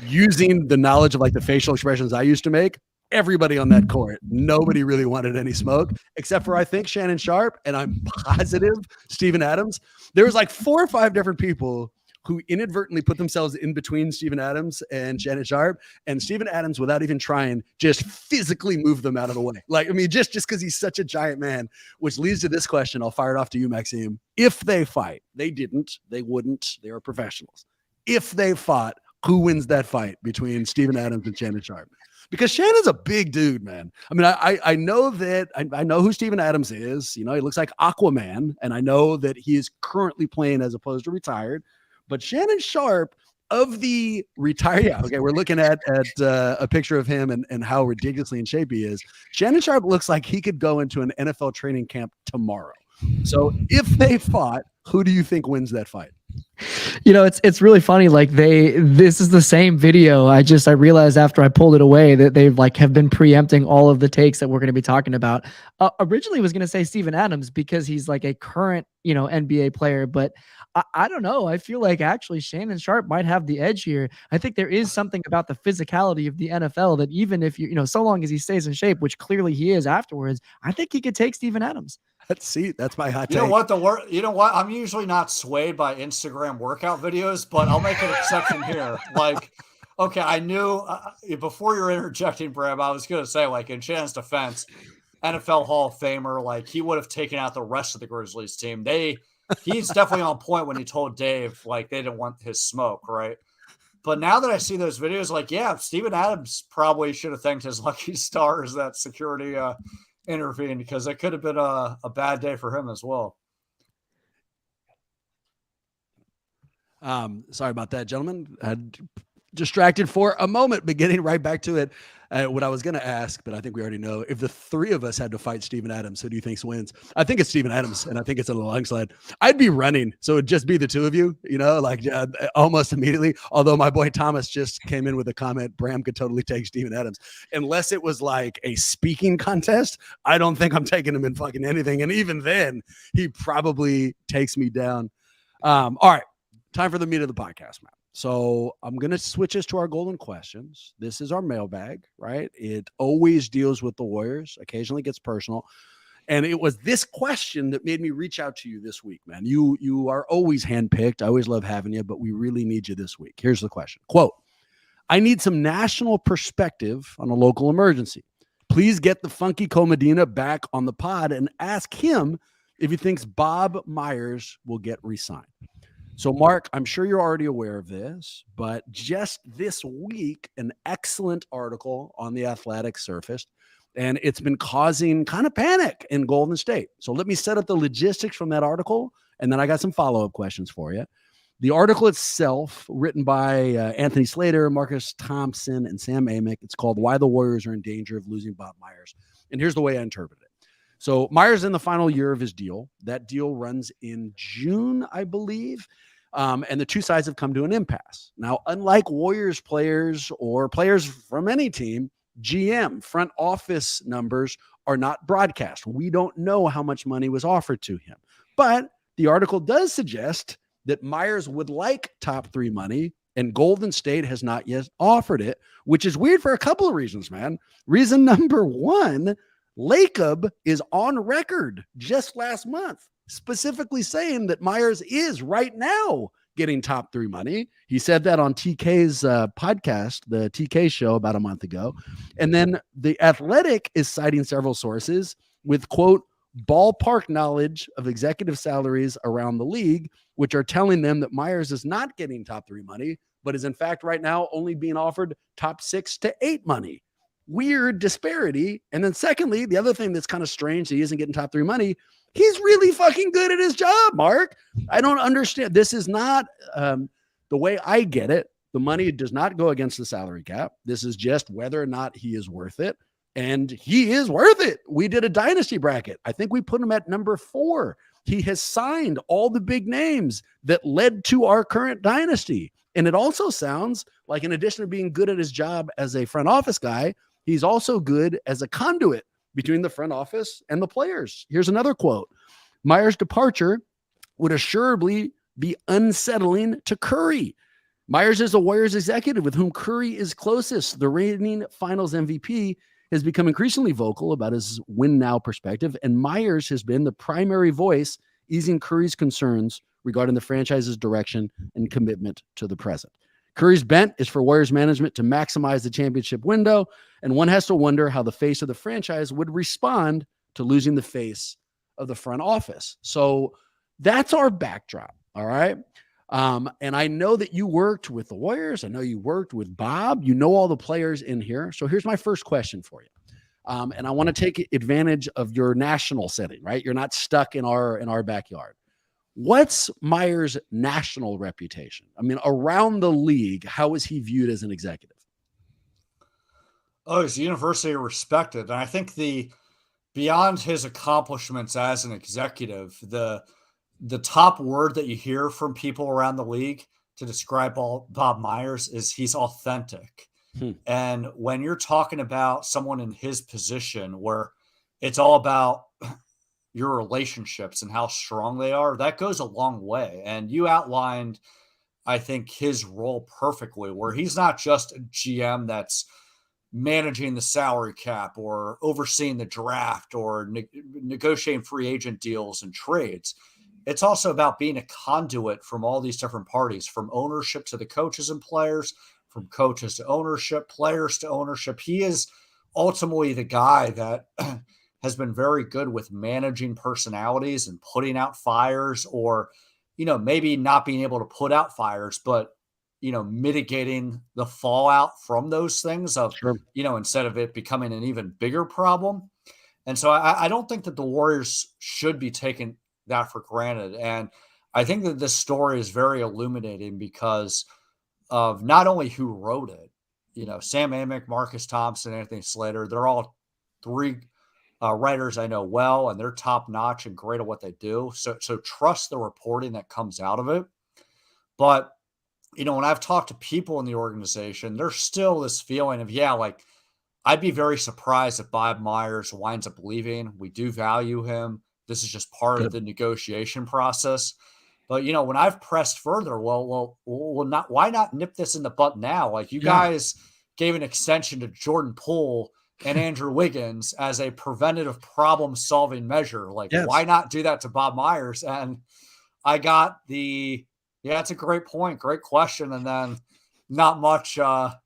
using the knowledge of the facial expressions I used to make, everybody on that court, nobody really wanted any smoke except for, I think, Shannon Sharpe, and I'm positive Steven Adams. There was 4 or 5 different people who inadvertently put themselves in between Steven Adams and Shannon Sharp, and Steven Adams, without even trying, just physically moved them out of the way. Like, I mean, just because he's such a giant man, which leads to this question. I'll fire it off to you, Maxime. If they fight, they wouldn't, they are professionals. If they fought, who wins that fight between Steven Adams and Shannon Sharp? Because Shannon's a big dude, man. I mean, I know that I know who Steven Adams is. You know, he looks like Aquaman, and I know that he is currently playing as opposed to retired. But Shannon Sharp, of the retired, yeah, okay, we're looking at a picture of him and how ridiculously in shape he is. Shannon Sharp looks like he could go into an NFL training camp tomorrow. So if they fought, who do you think wins that fight? You know, it's really funny. Like this is the same video. I realized after I pulled it away that they have been preempting all of the takes that we're going to be talking about. Originally was going to say Steven Adams because he's like a current, NBA player, but I don't know. I feel like actually Shannon Sharp might have the edge here. I think there is something about the physicality of the NFL that even if so long as he stays in shape, which clearly he is afterwards, I think he could take Steven Adams. That's my hot take. You know what? I'm usually not swayed by Instagram workout videos, but I'll make an exception here. Like, okay, I knew before you're interjecting, Bram, I was going to say, like, in Shannon's defense, NFL Hall of Famer, like, he would have taken out the rest of the Grizzlies team. He's definitely on point when he told Dave, like, they didn't want his smoke, right? But now that I see those videos, like, yeah, Steven Adams probably should have thanked his lucky stars that security intervened, because it could have been a bad day for him as well. Sorry about that, gentlemen. I distracted for a moment, but getting right back to it. What I was going to ask, but I think we already know, if the three of us had to fight Steven Adams, who do you think wins? I think it's Steven Adams, and I think it's a long slide. I'd be running, so it'd just be the two of you, almost immediately. Although my boy Thomas just came in with a comment, Bram could totally take Steven Adams. Unless it was like a speaking contest, I don't think I'm taking him in fucking anything. And even then, he probably takes me down. All right, time for the meat of the podcast, man. So I'm going to switch us to our golden questions. This is our mailbag, right? It always deals with the Warriors, occasionally gets personal. And it was this question that made me reach out to you this week, man. You are always handpicked. I always love having you, but we really need you this week. Here's the question. Quote, I need some national perspective on a local emergency. Please get the funky Medina back on the pod and ask him if he thinks Bob Myers will get re-signed. So, Mark, I'm sure you're already aware of this, but just this week, an excellent article on The Athletic surfaced, and it's been causing kind of panic in Golden State. So let me set up the logistics from that article, and then I got some follow-up questions for you. The article itself, written by Anthony Slater, Marcus Thompson, and Sam Amick, it's called Why the Warriors Are in Danger of Losing Bob Myers. And here's the way I interpret it. So Myers in the final year of his deal. That deal runs in June, I believe. And the two sides have come to an impasse. Now, unlike Warriors players or players from any team, GM, front office numbers are not broadcast. We don't know how much money was offered to him. But the article does suggest that Myers would like top three money, and Golden State has not yet offered it, which is weird for a couple of reasons, man. Reason number one, Lacob is on record just last month, specifically saying that Myers is right now getting top three money. He said that on TK's podcast, the TK show, about a month ago. And then The Athletic is citing several sources with, quote, ballpark knowledge of executive salaries around the league, which are telling them that Myers is not getting top three money, but is in fact right now only being offered top 6 to 8 money. Weird disparity. And then secondly, the other thing that's kind of strange, he isn't getting top three money. He's really fucking good at his job, Mark. I don't understand. This is not the way I get it. The money does not go against the salary cap. This is just whether or not he is worth it. And he is worth it. We did a dynasty bracket. I think we put him at number 4. He has signed all the big names that led to our current dynasty. And it also sounds like, in addition to being good at his job as a front office guy, he's also good as a conduit between the front office and the players. Here's another quote. Myers' departure would assuredly be unsettling to Curry. Myers is a Warriors executive with whom Curry is closest. The reigning finals MVP has become increasingly vocal about his win now perspective, and Myers has been the primary voice easing Curry's concerns regarding the franchise's direction and commitment to the present. Curry's bent is for Warriors management to maximize the championship window, and one has to wonder how the face of the franchise would respond to losing the face of the front office. So that's our backdrop. All right. And I know that you worked with the Warriors. I know you worked with Bob. You know all the players in here. So here's my first question for you. And I want to take advantage of your national setting, right? You're not stuck in our backyard. What's Myers' national reputation? I mean, around the league, how is he viewed as an executive? Oh, he's universally respected. And I think beyond his accomplishments as an executive, the top word that you hear from people around the league to describe Bob Myers is he's authentic. And when you're talking about someone in his position where it's all about your relationships and how strong they are, that goes a long way. And you outlined, I think, his role perfectly, where he's not just a GM that's managing the salary cap or overseeing the draft or negotiating free agent deals and trades. It's also about being a conduit from all these different parties, from ownership to the coaches and players, from coaches to ownership, players to ownership. He is ultimately the guy that has been very good with managing personalities and putting out fires, or, maybe not being able to put out fires, but, mitigating the fallout from those things of, Sure. Instead of it becoming an even bigger problem. And so I don't think that the Warriors should be taking that for granted. And I think that this story is very illuminating because of not only who wrote it, Sam Amick, Marcus Thompson, Anthony Slater, they're all three writers I know well, and they're top notch and great at what they do. So trust the reporting that comes out of it. But, when I've talked to people in the organization, there's still this feeling of, I'd be very surprised if Bob Myers winds up leaving. We do value him. This is just part of the negotiation process. But, when I've pressed further, why not nip this in the butt now? Like, you guys gave an extension to Jordan Poole and Andrew Wiggins as a preventative problem-solving measure. Like, why not do that to Bob Myers? And I got it's a great point, great question, and then not much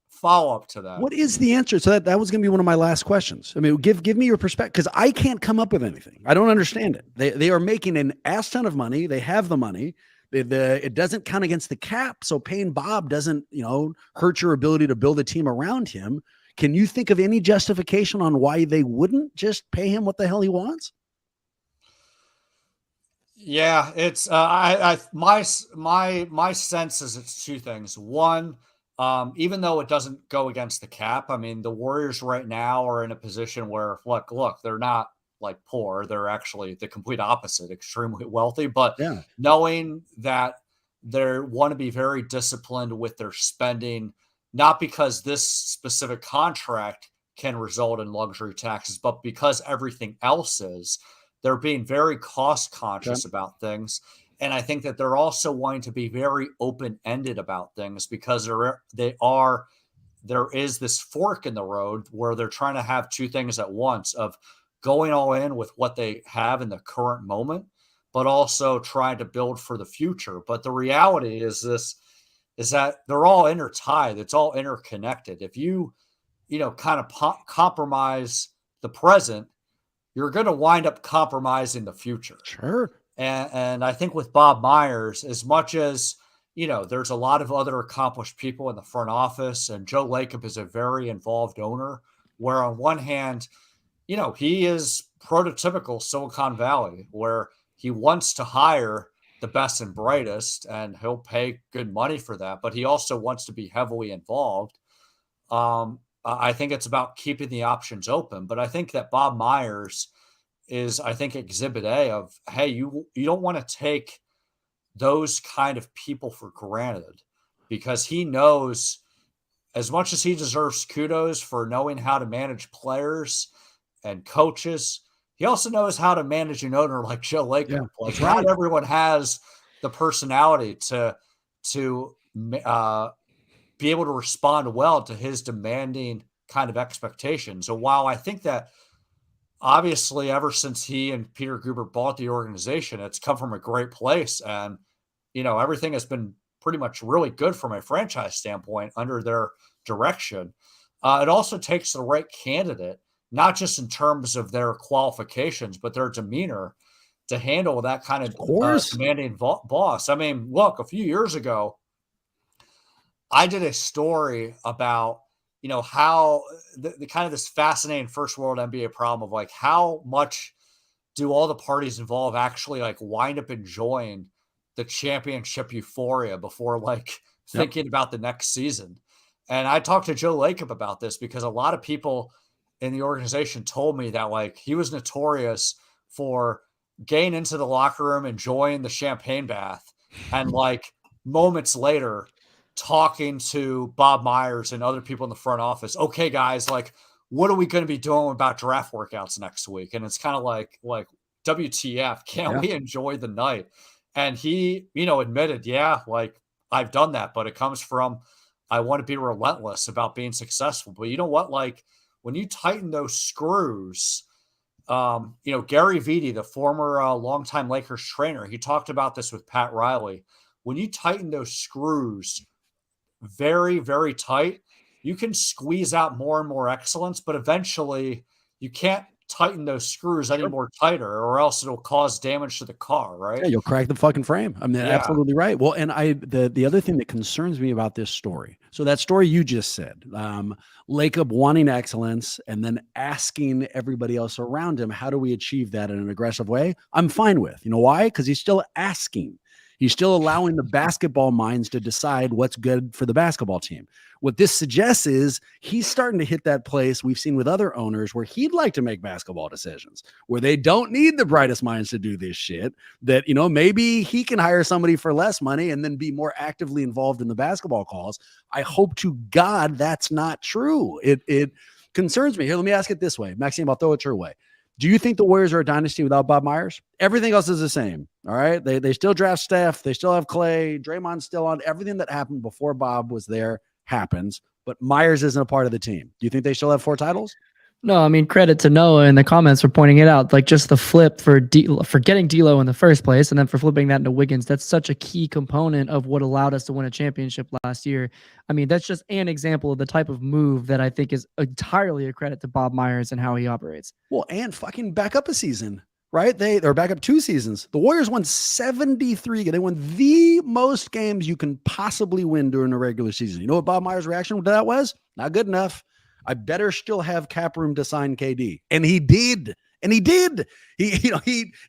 follow-up to that. What is the answer? So that was going to be one of my last questions. I mean, give me your perspective, because I can't come up with anything. I don't understand it. They are making an ass ton of money. They have the money. It doesn't count against the cap, so paying Bob doesn't, hurt your ability to build a team around him. Can you think of any justification on why they wouldn't just pay him what the hell he wants? Yeah, it's my sense is it's two things. One, even though it doesn't go against the cap, I mean, the Warriors right now are in a position where, look, they're not like poor. They're actually the complete opposite, extremely wealthy. But knowing that they want to be very disciplined with their spending, not because this specific contract can result in luxury taxes, but because everything else is, they're being very cost conscious about things. And I think that they're also wanting to be very open-ended about things because there is this fork in the road where they're trying to have two things at once, of going all in with what they have in the current moment, but also trying to build for the future. But the reality is that they're all intertied. It's all interconnected. If you kind of compromise the present, you're going to wind up compromising the future. Sure. And I think with Bob Myers, as much as, there's a lot of other accomplished people in the front office, and Joe Lacob is a very involved owner, where on one hand, he is prototypical Silicon Valley, where he wants to hire the best and brightest, and he'll pay good money for that, but he also wants to be heavily involved. I think it's about keeping the options open, but I think that Bob Myers is, I think, exhibit A of, hey, you don't want to take those kind of people for granted, because he knows, as much as he deserves kudos for knowing how to manage players and coaches, he also knows how to manage an owner like Joe Lacob. Like, not everyone has the personality to be able to respond well to his demanding kind of expectations. So while I think that obviously ever since he and Peter Guber bought the organization, it's come from a great place, and everything has been pretty much really good from a franchise standpoint under their direction. It also takes the right candidate, not just in terms of their qualifications, but their demeanor to handle that kind of demanding boss. I mean, look, a few years ago, I did a story about, how the kind of this fascinating first world NBA problem of like, how much do all the parties involved actually like wind up enjoying the championship euphoria before like thinking about the next season. And I talked to Joe Lacob about this because a lot of people in the organization told me that like he was notorious for getting into the locker room, enjoying the champagne bath, and like moments later talking to Bob Myers and other people in the front office. Okay, guys, like, what are we going to be doing about draft workouts next week? And it's kind of like WTF, can't we enjoy the night? And he, admitted, like I've done that, but it comes from, I want to be relentless about being successful. But you know what? Like when you tighten those screws, Gary Vitti, the former longtime Lakers trainer, he talked about this with Pat Riley. When you tighten those screws very, very tight, you can squeeze out more and more excellence, but eventually you can't tighten those screws any more tighter or else it'll cause damage to the car, right? Yeah, you'll crack the fucking frame. I mean, absolutely right. Well, and the other thing that concerns me about this story, so that story you just said, Lacob wanting excellence and then asking everybody else around him, how do we achieve that in an aggressive way? I'm fine with. You know why? Because he's still asking. He's still allowing the basketball minds to decide what's good for the basketball team. What this suggests is he's starting to hit that place we've seen with other owners where he'd like to make basketball decisions, where they don't need the brightest minds to do this shit, that, maybe he can hire somebody for less money and then be more actively involved in the basketball calls. I hope to God that's not true. It concerns me. Here, let me ask it this way. Maxime, I'll throw it your way. Do you think the Warriors are a dynasty without Bob Myers? Everything else is the same. All right. They still draft Steph. They still have Clay. Draymond's still on. Everything that happened before Bob was there happens, but Myers isn't a part of the team. Do you think they still have 4 titles? No, I mean, credit to Noah in the comments for pointing it out. Like just the flip for getting D'Lo in the first place and then for flipping that into Wiggins. That's such a key component of what allowed us to win a championship last year. I mean, that's just an example of the type of move that I think is entirely a credit to Bob Myers and how he operates. Well, and fucking back up a season, right? They're back up 2 seasons. The Warriors won 73. They won the most games you can possibly win during a regular season. You know what Bob Myers' reaction to that was? Not good enough. I better still have cap room to sign KD. And he did. And he did. He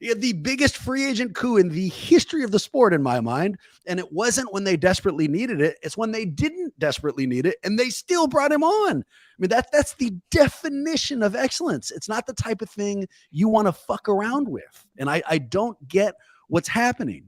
had the biggest free agent coup in the history of the sport, in my mind. And it wasn't when they desperately needed it. It's when they didn't desperately need it. And they still brought him on. I mean, that's the definition of excellence. It's not the type of thing you want to fuck around with. And I don't get what's happening.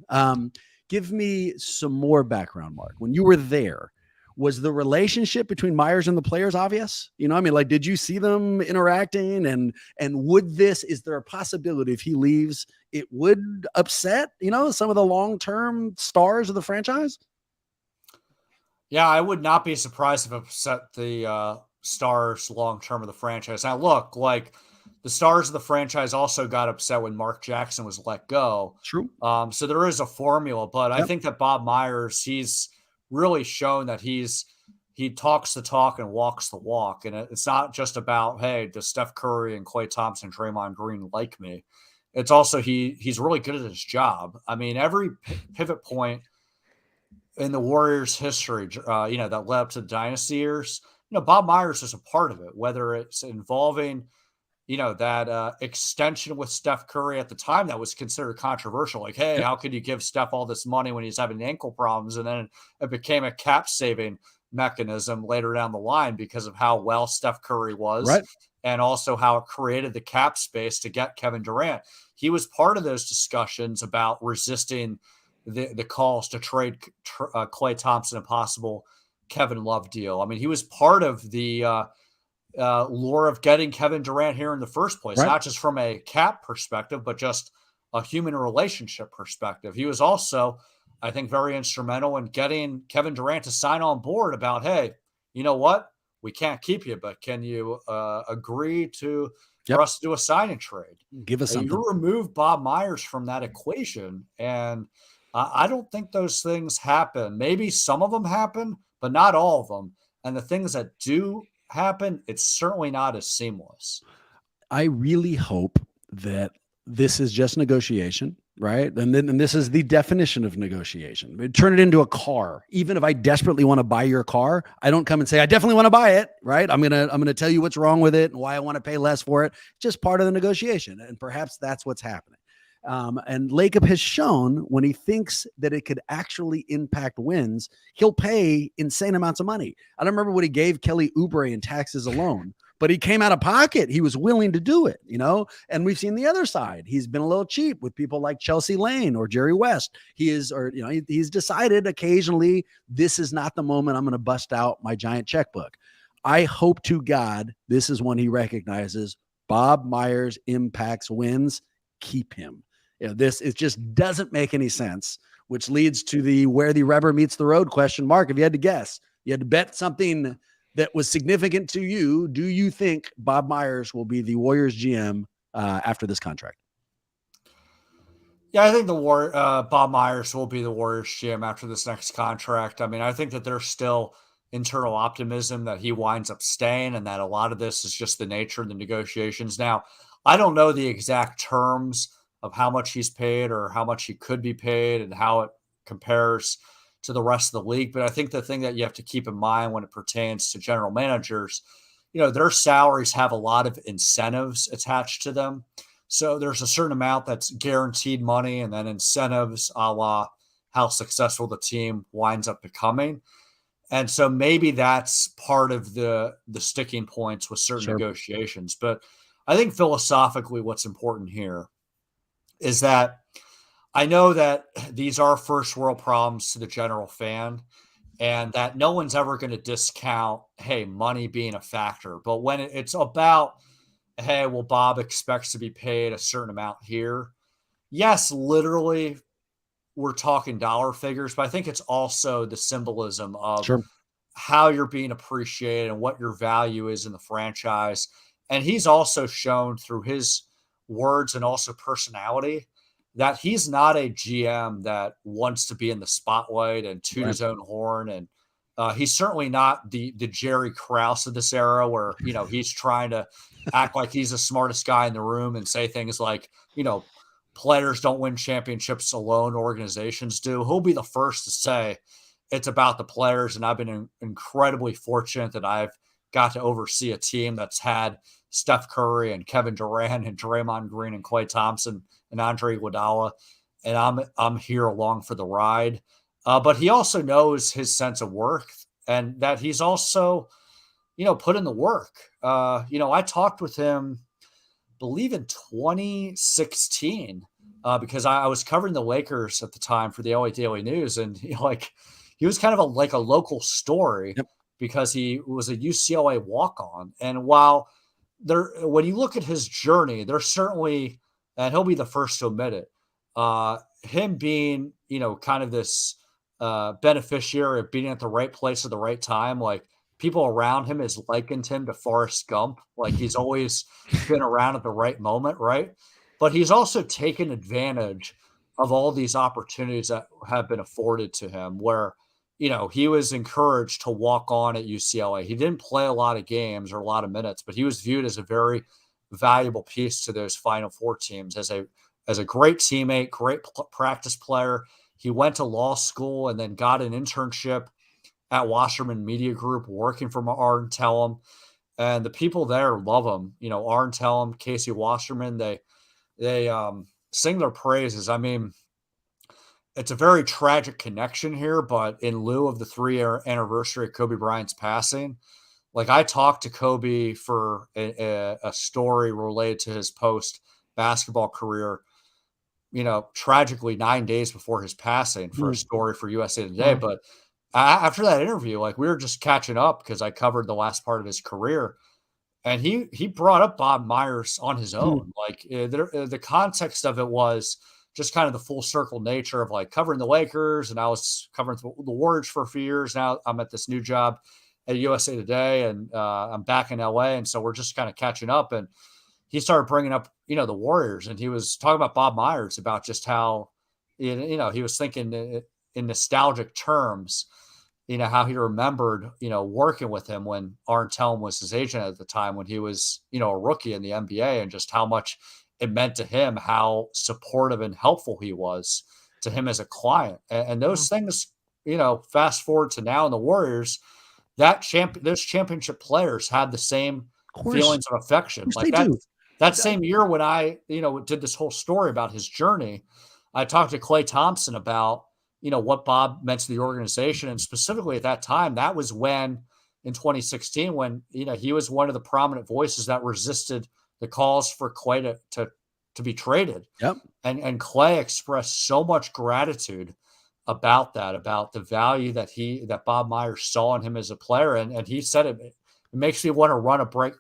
Give me some more background, Mark. When you were there, was the relationship between Myers and the players obvious? Did you see them interacting and is there a possibility if he leaves, it would upset, some of the long-term stars of the franchise? Yeah, I would not be surprised if it upset the stars long-term of the franchise. Now look, like the stars of the franchise also got upset when Mark Jackson was let go. True. So there is a formula, but I think that Bob Myers, he's really shown that he talks the talk and walks the walk. And it's not just about, hey, does Steph Curry and Klay Thompson, Draymond Green like me? It's also he's really good at his job. I mean, every pivot point in the Warriors' history, that led up to the dynasty years, Bob Myers is a part of it, whether it's involving that extension with Steph Curry at the time that was considered controversial. Like, hey, how could you give Steph all this money when he's having ankle problems? And then it became a cap saving mechanism later down the line because of how well Steph Curry was, right, and also how it created the cap space to get Kevin Durant. He was part of those discussions about resisting the calls to trade Klay Thompson, a possible Kevin Love deal. I mean, he was part of the lure of getting Kevin Durant here in the first place, not just from a cap perspective, but just a human relationship perspective. He was also, I think, very instrumental in getting Kevin Durant to sign on board about, hey, you know what? We can't keep you, but can you agree for us to do a sign and trade? Give us something. You remove Bob Myers from that equation, and I don't think those things happen. Maybe some of them happen, but not all of them. And the things that do happen, it's certainly not as seamless. I really hope that this is just negotiation, right? And this is the definition of negotiation. Turn it into a car. Even if I desperately want to buy your car, I don't come and say I definitely want to buy it, right? I'm gonna tell you what's wrong with it and why I want to pay less for it. Just part of the negotiation, and perhaps that's what's happening. And Lacob has shown when he thinks that it could actually impact wins, he'll pay insane amounts of money. I don't remember what he gave Kelly Oubre in taxes alone, but he came out of pocket. He was willing to do it, and we've seen the other side. He's been a little cheap with people like Chelsea Lane or Jerry West. He's decided occasionally, this is not the moment I'm going to bust out my giant checkbook. I hope to God, this is when he recognizes Bob Myers impacts wins. Keep him. It just doesn't make any sense, which leads to the where the rubber meets the road question. Mark, if you had to guess, you had to bet something that was significant to you, do you think Bob Myers will be the Warriors GM after this contract? Yeah, I think Bob Myers will be the Warriors GM after this next contract. I mean, I think that there's still internal optimism that he winds up staying and that a lot of this is just the nature of the negotiations. Now, I don't know the exact terms of how much he's paid or how much he could be paid and how it compares to the rest of the league. But I think the thing that you have to keep in mind when it pertains to general managers, their salaries have a lot of incentives attached to them. So there's a certain amount that's guaranteed money and then incentives a la how successful the team winds up becoming. And so maybe that's part of the sticking points with certain negotiations. But I think philosophically what's important here is that I know that these are first world problems to the general fan and that no one's ever going to discount, hey, money being a factor. But when it's about, hey, well, Bob expects to be paid a certain amount here. Yes, literally we're talking dollar figures, but I think it's also the symbolism of how you're being appreciated and what your value is in the franchise. And he's also shown through his words and also personality that he's not a GM that wants to be in the spotlight and toot his own horn. And he's certainly not the Jerry Krause of this era where, he's trying to act like he's the smartest guy in the room and say things like, players don't win championships alone, organizations do. He'll be the first to say it's about the players. And I've been incredibly fortunate that I've got to oversee a team that's had Steph Curry and Kevin Durant and Draymond Green and Klay Thompson and Andre Iguodala, and I'm here along for the ride. But he also knows his sense of worth and that he's also, put in the work. I talked with him, believe in 2016, because I was covering the Lakers at the time for the LA Daily News, and he was kind of like a local story because he was a UCLA walk-on. And while when you look at his journey, there's certainly, and he'll be the first to admit it, him being, kind of this beneficiary of being at the right place at the right time. Like people around him has likened him to Forrest Gump. Like he's always been around at the right moment, right? But he's also taken advantage of all these opportunities that have been afforded to him where, he was encouraged to walk on at UCLA. He didn't play a lot of games or a lot of minutes, but he was viewed as a very valuable piece to those Final Four teams as a great teammate, great practice player. He went to law school and then got an internship at Wasserman Media Group working for Arn Tellem. And the people there love him. Arn Tellem, Casey Wasserman, they sing their praises. I mean, it's a very tragic connection here, but in lieu of the 3-year anniversary of Kobe Bryant's passing, I talked to Kobe for a story related to his post-basketball career, tragically 9 days before his passing for a story for USA Today. But after that interview, we were just catching up because I covered the last part of his career. And he brought up Bob Myers on his own. The context of it was just kind of the full circle nature of covering the Lakers. And I was covering the Warriors for a few years. Now I'm at this new job at USA Today and I'm back in LA. And so we're just kind of catching up. And he started bringing up, the Warriors, and he was talking about Bob Myers, about just how, he was thinking in nostalgic terms, how he remembered, working with him when Arn Tellem was his agent at the time when he was, a rookie in the NBA, and just how much it meant to him, how supportive and helpful he was to him as a client. And those things, fast forward to now in the Warriors, those championship players had the same feelings of affection. Like that same year when I, did this whole story about his journey, I talked to Klay Thompson about, what Bob meant to the organization. And specifically at that time, that was when in 2016, when, he was one of the prominent voices that resisted the calls for Klay to be traded. Yep. And Klay expressed so much gratitude about that, about the value that Bob Myers saw in him as a player. And he said it makes me want to run a brick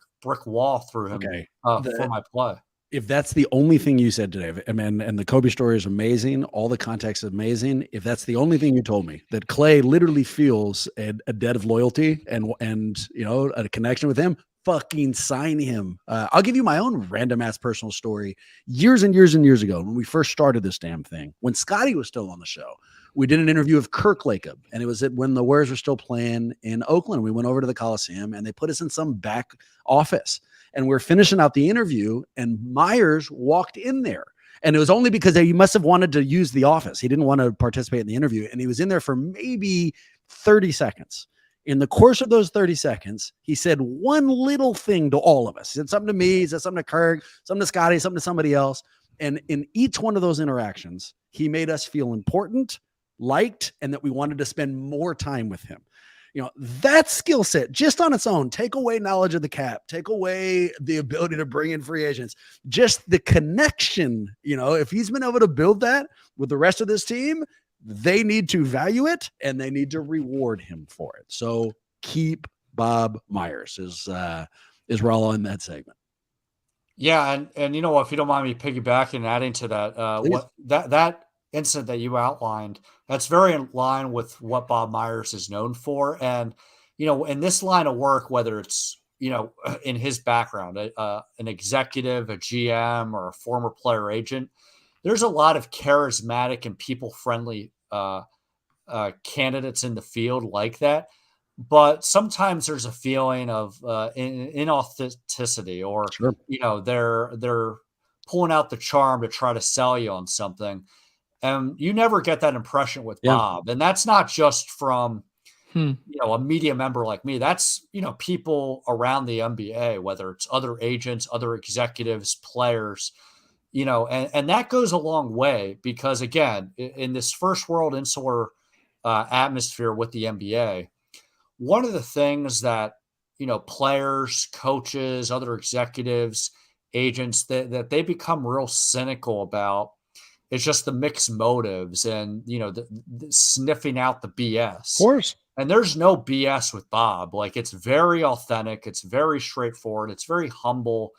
wall through him for my play. If that's the only thing you said today, and the Kobe story is amazing, all the context is amazing. If that's the only thing you told me, that Klay literally feels a debt of loyalty and a connection with him, fucking sign him. I'll give you my own random ass personal story. Years and years and years ago, when we first started this damn thing, when Scotty was still on the show, we did an interview of Kirk Lacob, and it was when the Warriors were still playing in Oakland. We went over to the Coliseum, and they put us in some back office. And we're finishing out the interview, and Myers walked in there. And it was only because he must have wanted to use the office. He didn't want to participate in the interview. And he was in there for maybe 30 seconds. In the course of those 30 seconds, he said one little thing to all of us. He said something to me, he said something to Kirk, something to Scotty, something to somebody else. And in each one of those interactions, he made us feel important, liked, and that we wanted to spend more time with him. That skill set just on its own, take away knowledge of the cap, take away the ability to bring in free agents, just the connection, if he's been able to build that with the rest of this team, they need to value it and they need to reward him for it. So keep Bob Myers is we're all in that segment. Yeah. And if you don't mind me piggybacking and adding to that, that incident that you outlined, that's very in line with what Bob Myers is known for. And, in this line of work, whether it's, in his background, an executive, a GM, or a former player agent, there's a lot of charismatic and people-friendly candidates in the field like that. But sometimes there's a feeling of inauthenticity, or, sure, they're pulling out the charm to try to sell you on something. And you never get that impression with Bob. And that's not just from, a media member like me. That's, people around the NBA, whether it's other agents, other executives, players, and that goes a long way because, again, in this first world insular atmosphere with the NBA, one of the things that, players, coaches, other executives, agents, that they become real cynical about, it's just the mixed motives and, the sniffing out the BS. Of course. And there's no BS with Bob. Like, it's very authentic. It's very straightforward. It's very humble.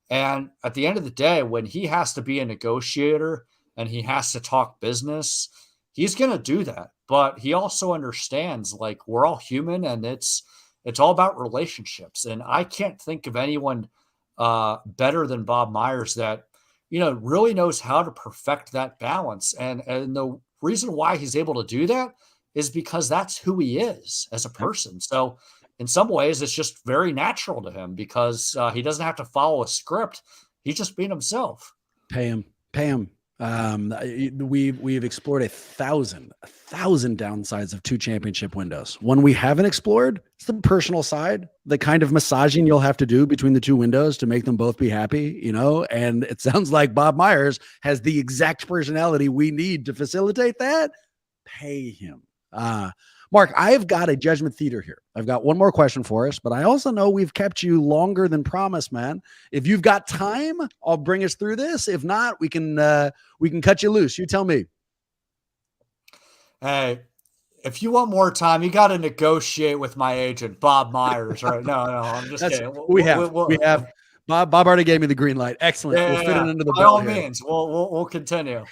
And at the end of the day, when he has to be a negotiator and he has to talk business, he's going to do that. But he also understands, like, we're all human and it's all about relationships. And I can't think of anyone better than Bob Myers that, really knows how to perfect that balance. And the reason why he's able to do that is because that's who he is as a person. So in some ways, it's just very natural to him because he doesn't have to follow a script. He's just being himself. Pay him. We've explored a thousand downsides of 2 championship windows. One we haven't explored is the personal side, the kind of massaging you'll have to do between the 2 windows to make them both be happy, and it sounds like Bob Myers has the exact personality we need to facilitate that. Pay him. Mark, I've got a Judgment Theater here. I've got one more question for us, but I also know we've kept you longer than promised, man. If you've got time, I'll bring us through this. If not, we can cut you loose. You tell me. Hey, if you want more time, you got to negotiate with my agent, Bob Myers, right? No, I'm just kidding. We have. Bob already gave me the green light. Excellent. We'll fit it into the by all means, we'll continue.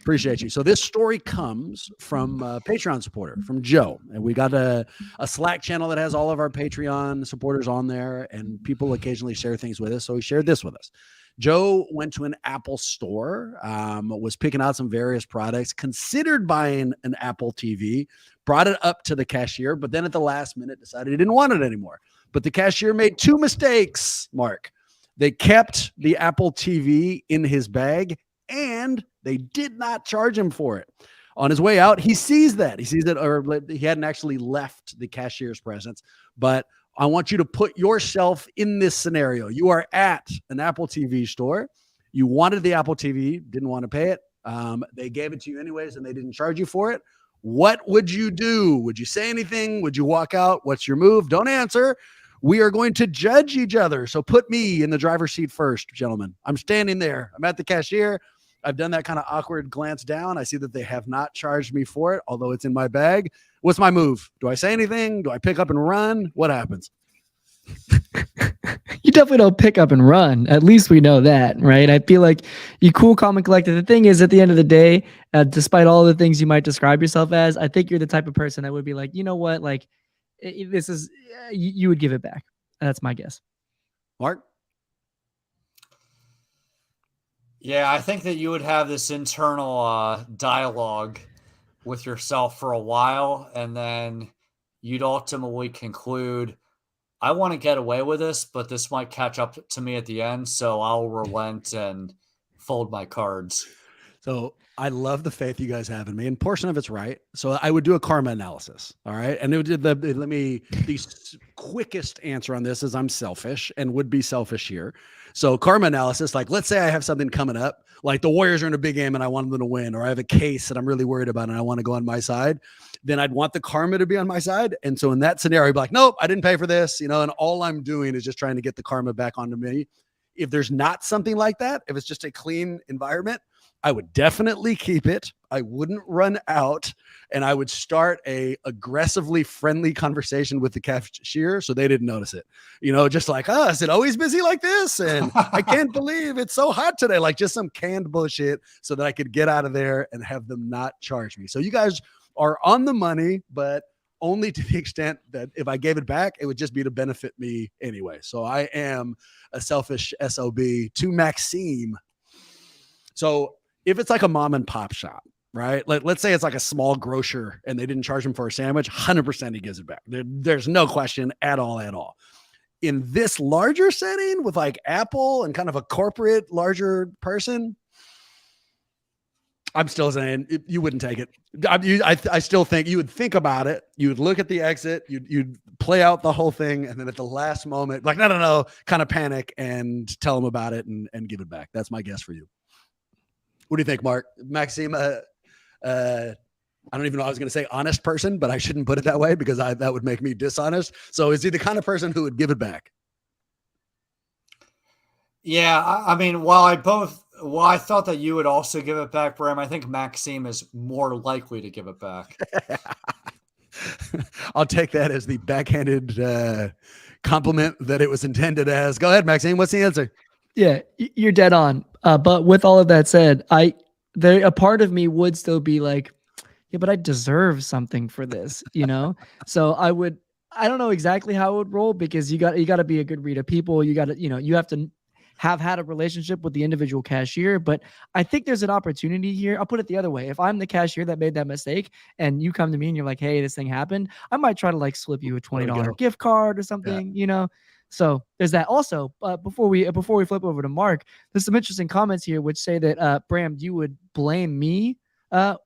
Appreciate you. So this story comes from a Patreon supporter, from Joe. And we got a Slack channel that has all of our Patreon supporters on there, and people occasionally share things with us. So he shared this with us. Joe went to an Apple store, was picking out some various products, considered buying an Apple TV, brought it up to the cashier, but then at the last minute decided he didn't want it anymore. But the cashier made two mistakes, Mark. They kept the Apple TV in his bag, and they did not charge him for it. On his way out, he sees that. He sees that, or he hadn't actually left the cashier's presence, but I want you to put yourself in this scenario. You are at an Apple TV store. You wanted the Apple TV, didn't want to pay it. They gave it to you anyways, and they didn't charge you for it. What would you do? Would you say anything? Would you walk out? What's your move? Don't answer. We are going to judge each other. So put me in the driver's seat first, gentlemen. I'm standing there. I'm at the cashier. I've done that kind of awkward glance down. I see that they have not charged me for it, although it's in my bag. What's my move? Do I say anything? Do I pick up and run? What happens? You definitely don't pick up and run. At least we know that, right? I feel like you cool, calm, and collected. The thing is, at the end of the day, despite all the things you might describe yourself as, I think you're the type of person that would be like, you know what? Like, this is, you would give it back. That's my guess. Mark? Yeah, I think that you would have this internal dialogue with yourself for a while, and then you'd ultimately conclude, I want to get away with this, but this might catch up to me at the end, so I'll relent and fold my cards. So I love the faith you guys have in me, and portion of it's right. So I would do a karma analysis. All right. And the quickest answer on this is I'm selfish and would be selfish here. So karma analysis, like let's say I have something coming up, like the Warriors are in a big game and I want them to win, or I have a case that I'm really worried about and I want to go on my side, then I'd want the karma to be on my side. And so in that scenario, I'd be like, nope, I didn't pay for this, and all I'm doing is just trying to get the karma back onto me. If there's not something like that, if it's just a clean environment, I would definitely keep it. I wouldn't run out, and I would start a aggressively friendly conversation with the cashier so they didn't notice it. Just like, is it always busy like this? And I can't believe it's so hot today. Like just some canned bullshit so that I could get out of there and have them not charge me. So you guys are on the money, but only to the extent that if I gave it back, it would just be to benefit me anyway. So I am a selfish SOB to Maxime. So if it's like a mom and pop shop, right? Let's say it's like a small grocer and they didn't charge him for a sandwich, 100% he gives it back. There's no question at all. In this larger setting with like Apple and kind of a corporate larger person, I'm still saying you wouldn't take it. I still think you would think about it. You would look at the exit. You'd play out the whole thing. And then at the last moment, like, no, kind of panic and tell them about it and give it back. That's my guess for you. What do you think, Mark? Maxime, I don't even know I was going to say honest person, but I shouldn't put it that way because that would make me dishonest. So is he the kind of person who would give it back? Yeah, I mean, while I thought that you would also give it back, Bram, I think Maxime is more likely to give it back. I'll take that as the backhanded compliment that it was intended as. Go ahead, Maxime. What's the answer? Yeah, you're dead on. But with all of that said, a part of me would still be like, yeah, but I deserve something for this, So I don't know exactly how it would roll because you got to be a good read of people. You got to, you have to have had a relationship with the individual cashier. But I think there's an opportunity here. I'll put it the other way. If I'm the cashier that made that mistake and you come to me and you're like, hey, this thing happened, I might try to like slip you a $20 gift card or something, So there's that. Also, before we flip over to Mark, there's some interesting comments here which say that Bram, you would blame me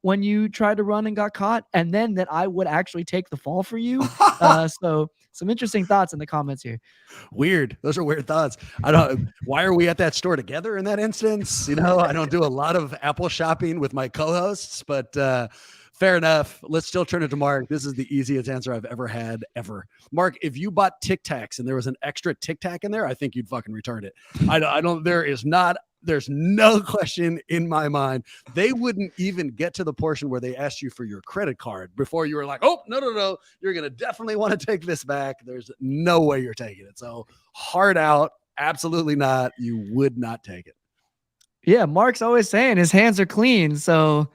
when you tried to run and got caught, and then that I would actually take the fall for you. So some interesting thoughts in the comments here. Weird. Those are weird thoughts. Why are we at that store together in that instance? I don't do a lot of Apple shopping with my co-hosts, but fair enough. Let's still turn it to Mark. This is the easiest answer I've ever had, ever. Mark, if you bought Tic Tacs and there was an extra Tic Tac in there, I think you'd fucking return it. There's no question in my mind. They wouldn't even get to the portion where they asked you for your credit card before you were like, oh, no. You're going to definitely want to take this back. There's no way you're taking it. So hard out. Absolutely not. You would not take it. Yeah, Mark's always saying his hands are clean. So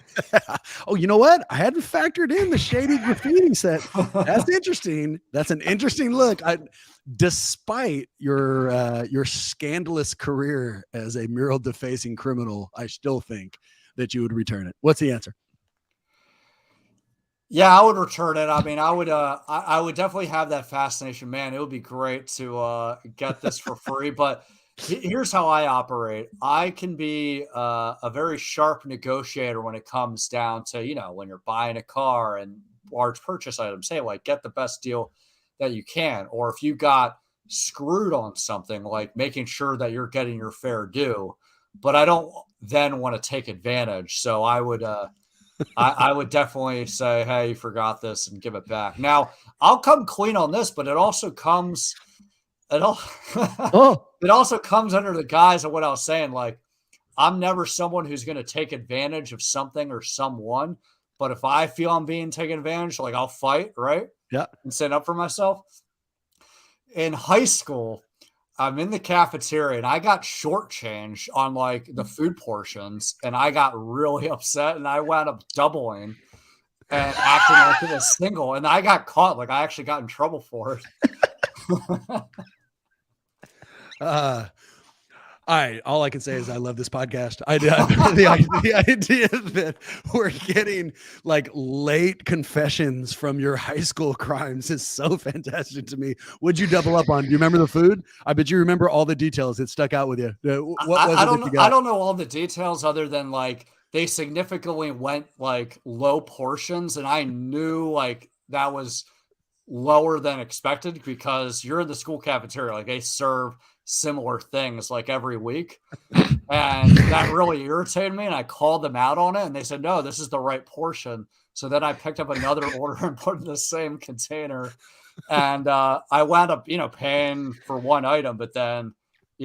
Oh, you know what? I hadn't factored in the shady graffiti set. That's interesting. That's an interesting look. Despite your scandalous career as a mural defacing criminal, I still think that you would return it. What's the answer? Yeah, I would return it. I mean, I would definitely have that fascination, man. It would be great to get this for free, but here's how I operate. I can be a very sharp negotiator when it comes down to, when you're buying a car and large purchase items. Hey, like, get the best deal that you can. Or if you got screwed on something, like making sure that you're getting your fair due. But I don't then want to take advantage. So I would I would definitely say, hey, you forgot this, and give it back. Now, I'll come clean on this, but it also comes it also comes under the guise of what I was saying. Like, I'm never someone who's going to take advantage of something or someone. But if I feel I'm being taken advantage, like, I'll fight, right? Yeah. And stand up for myself. In high school, I'm in the cafeteria and I got shortchanged on like the food portions, and I got really upset, and I wound up doubling and acting like it was single, and I got caught. Like, I actually got in trouble for it. All I can say is I love this podcast. The idea that we're getting like late confessions from your high school crimes is so fantastic to me. Would you double up on? Do you remember the food? I bet you remember all the details that stuck out with you. I don't know all the details other than like they significantly went like low portions, and I knew like that was lower than expected because you're in the school cafeteria. Like, they serve similar things like every week, and that really irritated me, and I called them out on it, and they said, no, this is the right portion. So then I picked up another order and put it in the same container, and I wound up paying for one item, but then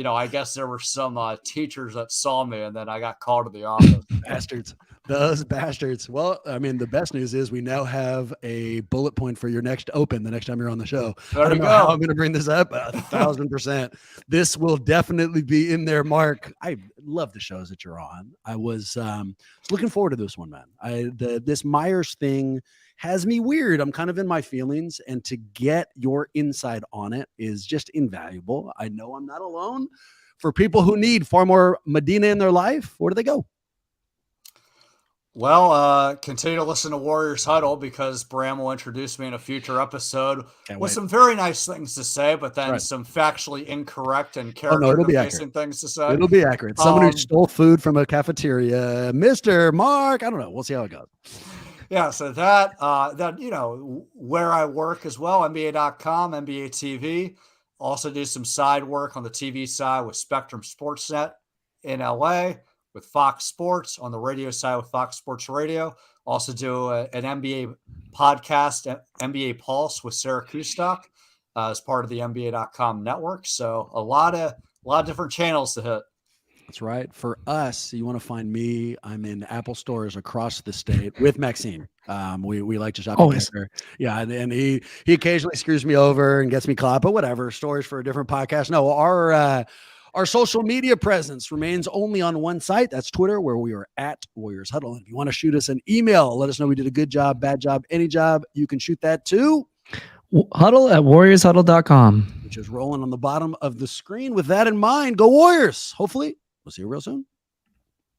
I guess there were some teachers that saw me, and then I got called to the office. Bastards. Those bastards. Well, I mean, the best news is we now have a bullet point for your next open the next time you're on the show. I don't know how I'm going to bring this up, 1,000%. This will definitely be in there, Mark. I love the shows that you're on. I was looking forward to this one, man. This Myers thing has me weird. I'm kind of in my feelings, and to get your insight on it is just invaluable. I know I'm not alone. For people who need far more Medina in their life, where do they go? Well, continue to listen to Warriors Huddle, because Bram will introduce me in a future episode with some very nice things to say, but then some factually incorrect and character-facing things to say. It'll be accurate. Someone who stole food from a cafeteria, Mr. Mark. I don't know. We'll see how it goes. Yeah, so that where I work as well, NBA.com, NBA TV. Also do some side work on the TV side with Spectrum Sportsnet in LA, with Fox Sports on the radio side with Fox Sports Radio. Also do an NBA podcast, NBA Pulse, with Sarah Kustok as part of the NBA.com network. So a lot of different channels to hit. That's right. For us, you want to find me, I'm in Apple stores across the state with Maxine. We like to shop together. Yeah, and he occasionally screws me over and gets me caught, but whatever. Stories for a different podcast. No, our social media presence remains only on one site. That's Twitter, where we are at Warriors Huddle. And if you want to shoot us an email, let us know we did a good job, bad job, any job, you can shoot that to huddle@warriorshuddle.com, which is rolling on the bottom of the screen. With that in mind, go Warriors. Hopefully, we'll see you real soon.